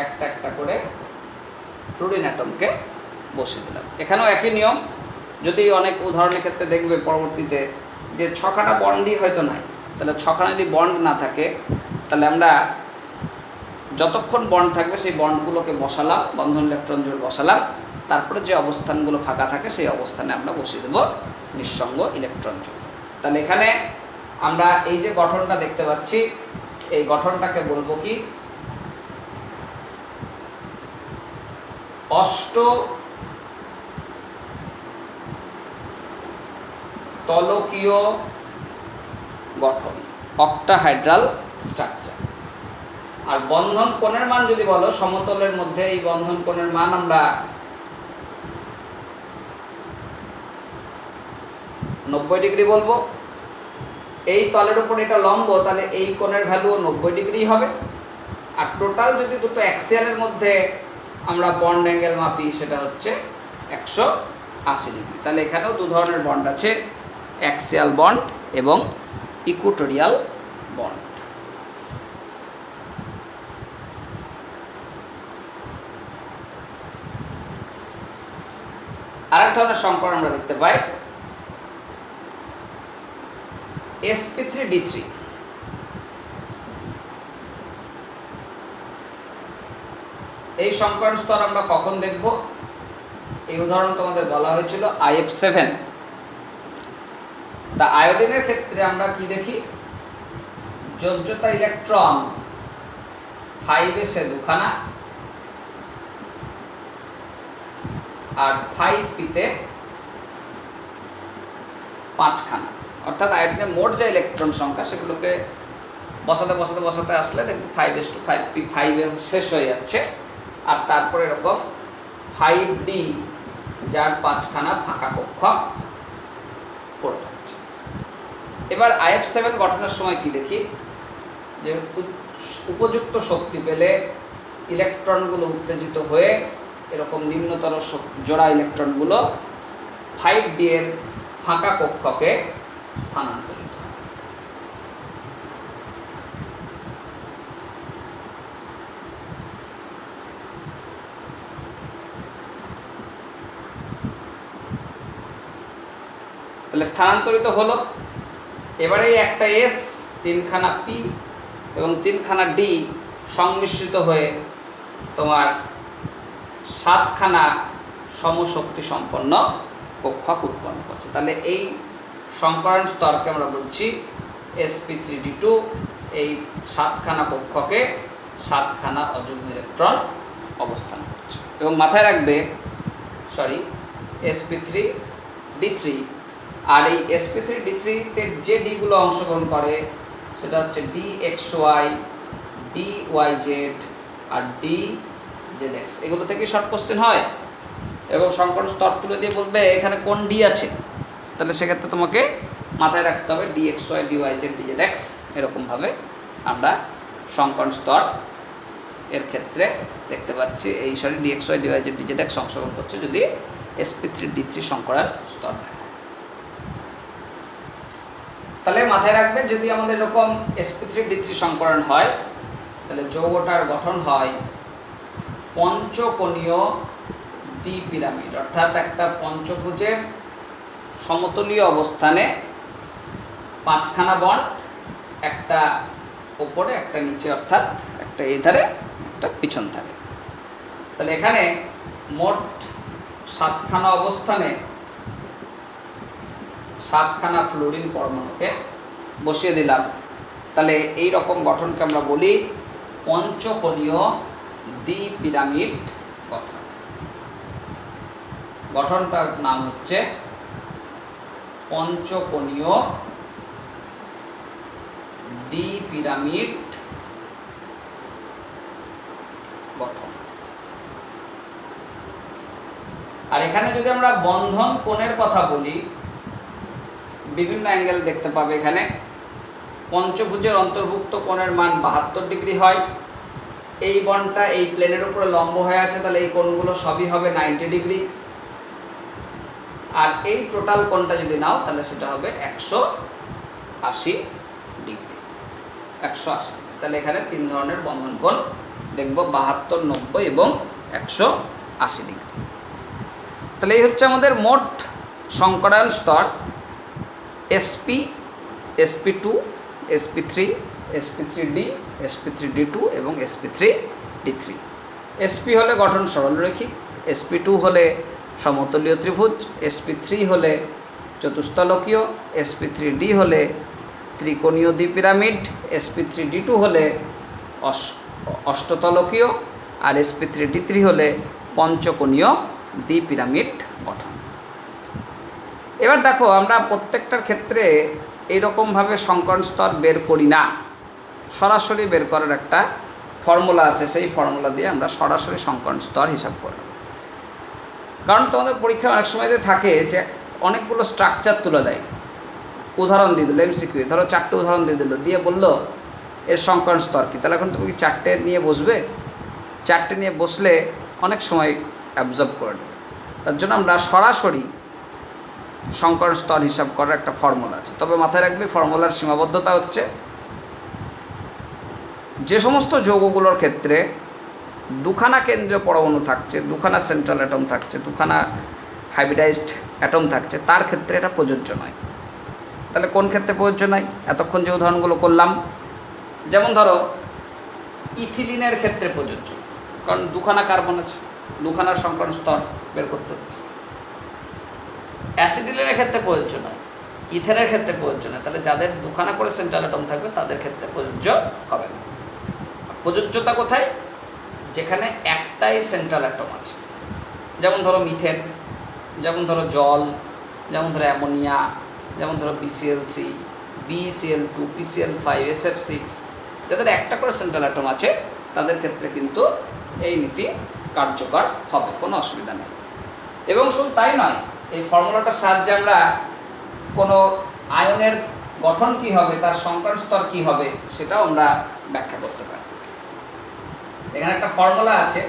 একটা একটা করে ফ্লোরিন অ্যাটমকে বসিয়ে দিলাম। এখানেও একই নিয়ম, যদি অনেক উদাহরণের ক্ষেত্রে দেখবে পরবর্তীতে যে ছখানা বন্ডই হয়তো নাই, তাহলে ছখানা যদি বন্ড না থাকে তাহলে আমরা যতক্ষণ বন্ড থাকবে সেই বন্ডগুলোকে বসালাম, বন্ধন ইলেকট্রন জোড় বসালাম, তারপরে যে অবস্থানগুলো ফাঁকা থাকে সেই অবস্থানে আমরা বসিয়ে দেব নিঃসঙ্গ ইলেকট্রন জোড়। তাহলে এখানে আমরা এই যে গঠনটা দেখতে পাচ্ছি এই গঠনটাকে বলবো কি অষ্টতলকীয় গঠন, অক্টাহাইড্রাল স্ট্রাকচার। আর বন্ধন কোণের মান যদি বলো, সমতলের মধ্যে এই বন্ধন কোণের মান আমরা 90 ডিগ্রি বলবো। এই তলের উপর এটা লম্ব, তাহলে এই কোণের ভ্যালু 90 ডিগ্রি হবে। আর টোটাল যদি দুটো অ্যাক্সিয়ালের মধ্যে আমরা বন্ড অ্যাঙ্গেল মাপি সেটা হচ্ছে 180 ডিগ্রি। তাহলে এখানেও দু ধরনের বন্ড আছে, অ্যাক্সিয়াল বন্ড এবং ইকুটোরিয়াল বন্ড। আরেক ধরনের সংকর আমরা দেখতে পাই sp3d3। এই সংকরণ স্তর আমরা কখন দেখব? এই উদাহরণ তোমাদের বলা হয়েছিল IF7। তা আয়োডিনের ক্ষেত্রে আমরা কি দেখি? যোজ্যতা ইলেকট্রন 5s এ দুখানা আর 5p তে 5খানা। অর্থাৎ আয়োডিনের মোট যে ইলেকট্রন সংখ্যা সেগুলোকে বসাতে বসাতে বসাতে আসলে দেখবি 5s/5p 5 এ শেষ হয়ে যাচ্ছে, আর তারপরে এরকম 5d যার 5খানা ফাঁকা কক্ষ পড়ে থাকছে। এবার IF7 গঠনের সময় কি দেখি? যে উপযুক্ত শক্তি পেলে ইলেকট্রনগুলো উত্তেজিত হয়ে এরকম নিম্নতর জোড়া ইলেকট্রনগুলো 5d এর ফাঁকা কক্ষকে স্থানান্তরিত হয়। তাহলে স্থানান্তরিত হলো। এবারে একটা S, 3খানা P এবং 3খানা D সংমিশ্রিত হয়ে তোমার 7খানা সমশক্তি সম্পন্ন কক্ষক উৎপন্ন করছে। তাহলে এই সংকরণ স্তরকে আমরা বলছি sp3d2। এই 7খানা কক্ষকে 7খানা অযুগ্ম ইলেকট্রন অবস্থান করছে। এবং মাথায় রাখবে sp3d3, আর এই sp3d3 তে যে ডিগুলো অংশগ্রহণ করে সেটা হচ্ছে dxy, dyz আর dzx। এগুলো থেকে শর্ট কোশ্চেন হয় এবং সংকরণ স্তর তুলে দিয়ে বলবে এখানে কোন ডি আছে, তাহলে সেক্ষেত্রে তোমাকে মাথায় রাখতে হবে dxy, dyz, dzx। এরকমভাবে আমরা সংকরণ স্তর এর ক্ষেত্রে দেখতে পাচ্ছি এই dxy, dyz, dzx অংশগ্রহণ করছে যদি sp3d3 সংকরণ স্তর থাকে। তাহলে মাথায় রাখবে যদি আমাদের এরকম sp3d3 সংকরণ হয় তাহলে যৌগটার গঠন হয় পঞ্চকোণীয় দ্বিপিরামিড, অর্থাৎ একটা পঞ্চভুজের সমতলীয় অবস্থানে 5খানা বন্ড, একটা ওপরে একটা নিচে, অর্থাৎ একটা এই ধারে একটা পিছন ধারে। তাহলে এখানে মোট 7খানা অবস্থানে 7খানা ফ্লোরিন পরমাণুকে বসিয়ে দিলাম। তাহলে এই রকম গঠনকে আমরা বলি পঞ্চকোণীয় দ্বিপিরামিড গঠন। গঠনটার নাম হচ্ছে পঞ্চকোণীয় দ্বিপিরামিড গঠন। আর এখানে যদি আমরা বন্ধন কোণের কথা বলি, বিভিন্ন অ্যাঙ্গেল দেখতে পাবে। এখানে পঞ্চভুজের অন্তর্ভুক্ত কোণের মান 72 ডিগ্রি হয়। এই বনটা এই প্লেনের উপরে লম্ব হয়ে আছে, তাহলে এই কোণগুলো সবই হবে 90 ডিগ্রি। আর এই টোটাল কোণটা যদি নাও তাহলে সেটা হবে 180 ডিগ্রি। 180। তাহলে এখানে 3 ধরনের বন্ধন কোণ দেখব, 72, 90 এবং 180 ডিগ্রি। তাহলে এই হচ্ছে আমাদের মোট সংকরায়ন স্তর sp, sp2, sp3, sp3d, sp3d2 এবং sp3d3। sp হলে গঠন সরলরৈখিক, sp2 হলে সমতলীয় ত্রিভুজ, sp3 হলে চতুস্তলকীয়, sp3d হলে ত্রিকোণীয় দ্বিপিরামিড, sp3d2 হলে অষ্টতলকীয়, আর sp3d3 হলে পঞ্চকোণীয় দ্বিপিরামিড গঠন। এবার দেখো, আমরা প্রত্যেকটার ক্ষেত্রে এইরকমভাবে সংকরণ স্তর বের করি না, সরাসরি বের করার একটা ফর্মুলা আছে। সেই ফর্মুলা দিয়ে আমরা সরাসরি সংকরণ স্তর হিসাব করব। কারণ তোমাদের পরীক্ষা অনেক সময় থাকে যে অনেকগুলো স্ট্রাকচার তুলে দেয়, উদাহরণ দিয়ে দিল, এমসিকিউ ধরো 4টে উদাহরণ দিয়ে দিল, দিয়ে বললো এর সংকরণ স্তর কী। তাহলে এখন তুমি কি 4টে নিয়ে বসবে? 4টে নিয়ে বসলে অনেক সময় অ্যাবজর্ব করে দেবে। তার জন্য আমরা সরাসরি সংকরণ স্তর হিসাব করার একটা ফর্মুলা আছে। তবে মাথায় রাখবে, ফর্মুলার সীমাবদ্ধতা হচ্ছে যে সমস্ত যৌগগুলোর ক্ষেত্রে 2খানা কেন্দ্রীয় পরমাণু থাকছে, 2খানা সেন্ট্রাল অ্যাটম থাকছে, 2খানা হাইব্রিডাইজড অ্যাটম থাকছে, তার ক্ষেত্রে এটা প্রযোজ্য নয়। তাহলে কোন ক্ষেত্রে প্রযোজ্য নয়? এতক্ষণ যে উদাহরণগুলো করলাম, যেমন ধরো ইথিলিনের ক্ষেত্রে প্রযোজ্য, কারণ 2খানা কার্বন আছে, 2খানার সংকরণ স্তর বের করতে হচ্ছে। অ্যাসিডিলিনের ক্ষেত্রে প্রযোজ্য নয়, ইথেনের ক্ষেত্রে প্রযোজ্য নয়। তাহলে যাদের 2খানা করে সেন্ট্রাল অ্যাটম থাকবে তাদের ক্ষেত্রে প্রযোজ্য হবে না। প্রযোজ্যতা কোথায়? যেখানে একটাই সেন্ট্রাল অ্যাটম আছে, যেমন ধরো মিথেন, যেমন ধরো জল, যেমন ধরো অ্যামোনিয়া, যেমন ধরো BCl3, BeCl2, PCl5, SF6, যাদের একটা করে সেন্ট্রাল অ্যাটম আছে তাদের ক্ষেত্রে কিন্তু এই নীতি কার্যকর হবে, কোনো অসুবিধা নেই। এবং শুধু তাই নয়, এই ফর্মুলাটার সাহায্যে আমরা কোনো আয়নের গঠন কি হবে, তার সংকরণ স্তর কি হবে, সেটাও আমরা ব্যাখ্যা করতে পারি। এখানে একটা ফর্মুলা আছে,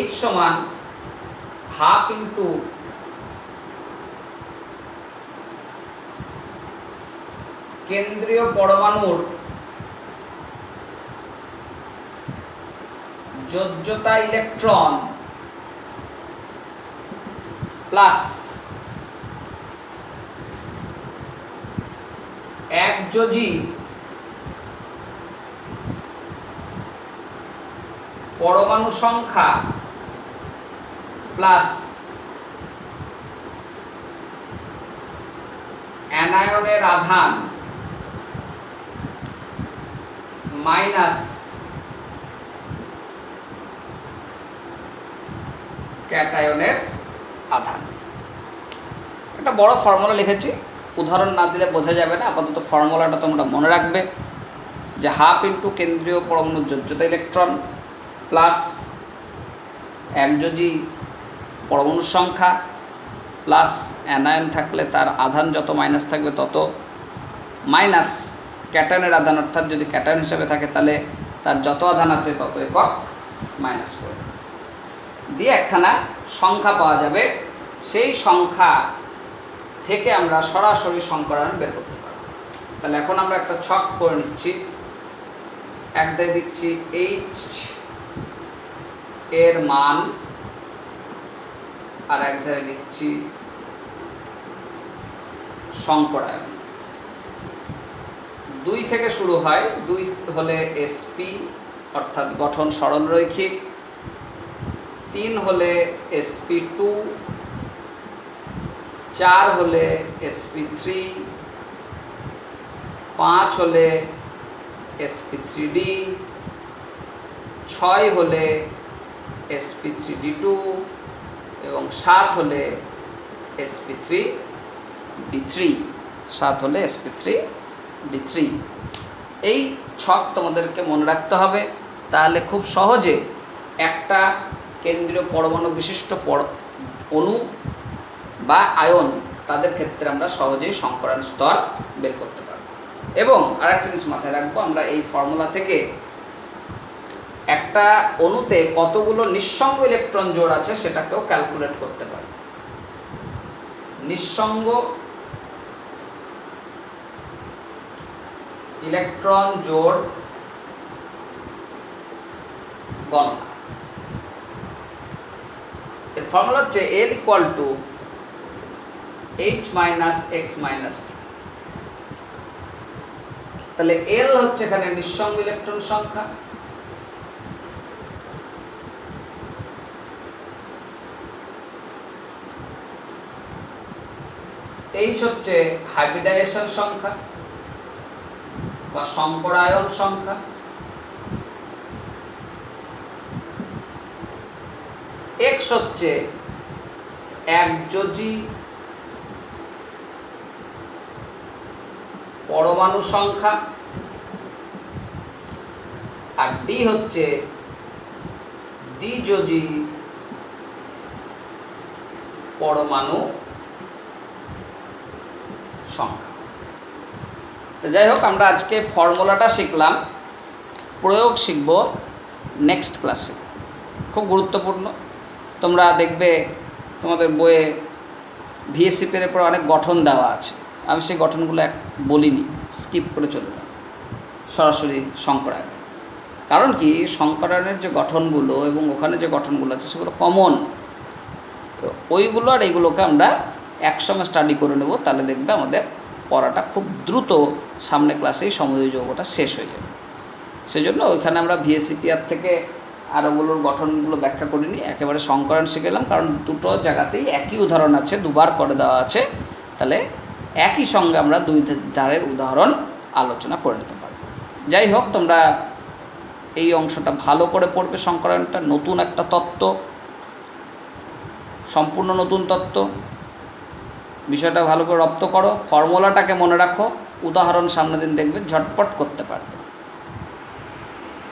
H সমান হাফ ইন্টু কেন্দ্রীয় পরমাণুর যোজ্যতা ইলেকট্রন প্লাস একযোজী পরমাণু সংখ্যা প্লাস অ্যানায়নের আধান মাইনাস ক্যাটায়নের আধান। একটা বড় ফর্মুলা লিখেছি, উদাহরণ না দিলে বোঝা যাবে না। আপাতত ফর্মুলাটা তোমরা মনে রাখবে যে হাফ ইন্টু কেন্দ্রীয় পরমাণুর যোজ্যতা ইলেকট্রন প্লাস একযোজী পরমাণুর সংখ্যা প্লাস অ্যানায়ন থাকলে তার আধান যত মাইনাস থাকবে তত, মাইনাস ক্যাটায়নের আধান, অর্থাৎ যদি ক্যাটায়ন হিসাবে থাকে তাহলে তার যত আধান আছে তত একক মাইনাস করে দিয়ে একখানা সংখ্যা পাওয়া যাবে। সেই সংখ্যা থেকে আমরা সরাসরি সংকরায়ন বের করতে পারব। তাহলে এখন আমরা একটা ছক করে নিচ্ছি। একদায় দিচ্ছি H এর মান, আর একধারে লিখছি সংকরায়ন। 2 থেকে শুরু হয়, 2 হলে sp অর্থাৎ গঠন সরলরৈখিক, 3 হলে sp2, 4 হলে sp3, 5 হলে sp3d, 6 হলে sp3d2 এবং 7 হলে sp3d3, 7 হলে sp3d3। এই ছক তোমাদেরকে মনে রাখতে হবে, তাহলে খুব সহজে একটা কেন্দ্রীয় পরমাণু বিশিষ্ট অণু বা আয়ন তাদের ক্ষেত্রে আমরা সহজেই সংকরায়ন স্তর বের করতে পারব। এবং আরেকটা জিনিস মাথায় রাখবো, আমরা এই ফর্মুলা থেকে একটা অণুতে কতগুলো নিঃসঙ্গ ইলেকট্রন জোড় আছে সেটাকেও ক্যালকুলেট করতে পারি। নিঃসঙ্গ ইলেকট্রন জোড় গণনা, এর ফর্মুলা হচ্ছে L = H - X - T। তাহলে L হচ্ছে এখানে নিঃসঙ্গ ইলেকট্রন সংখ্যা, H হচ্ছে হাইব্রিডাইজেশন সংখ্যা বা সংকরায়ন সংখ্যা, X হচ্ছে একযোজী পরমাণু সংখ্যা, আর D হচ্ছে দ্বিযোজী পরমাণু সংখ্যা। তো যাই হোক, আমরা আজকে ফর্মুলাটা শিখলাম, প্রয়োগ শিখব নেক্সট ক্লাসে। খুব গুরুত্বপূর্ণ। তোমরা দেখবে তোমাদের বইয়ে ভিএসসিপির উপর অনেক গঠন দেওয়া আছে, আমি সেই গঠনগুলো বলিনি, স্কিপ করে চলে যাব সরাসরি সংকরায়ন। কারণ কি, সংকরায়নের যে গঠনগুলো এবং ওখানে যে গঠনগুলো আছে সেগুলো কমন, তো ওইগুলো আর এইগুলোকে আমরা একসঙ্গে স্টাডি করে নেব, তাহলে দেখবে আমাদের পড়াটা খুব দ্রুত সামনে ক্লাসেই সমযোজী যৌগটা শেষ হয়ে যাবে। সেজন্য ওইখানে আমরা ভিএসসিপিআর থেকে আরোগুলোর গঠনগুলো ব্যাখ্যা করিনি, একেবারে সংকরায়ন শিখলাম, কারণ দুটো জায়গাতেই একই উদাহরণ আছে, দুবার করে দেওয়া আছে, তাহলে একই সঙ্গে আমরা দুই ধারের উদাহরণ আলোচনা করে নিতে পারব। যাই হোক, তোমরা এই অংশটা ভালো করে পড়বে। সংকরায়নটা নতুন একটা তত্ত্ব, সম্পূর্ণ নতুন তত্ত্ব, বিষয়টা ভালো করে রপ্ত করো, ফর্মুলাটাকে মনে রাখো, উদাহরণ সামনে দিন দেখবে ঝটপট করতে পারবে।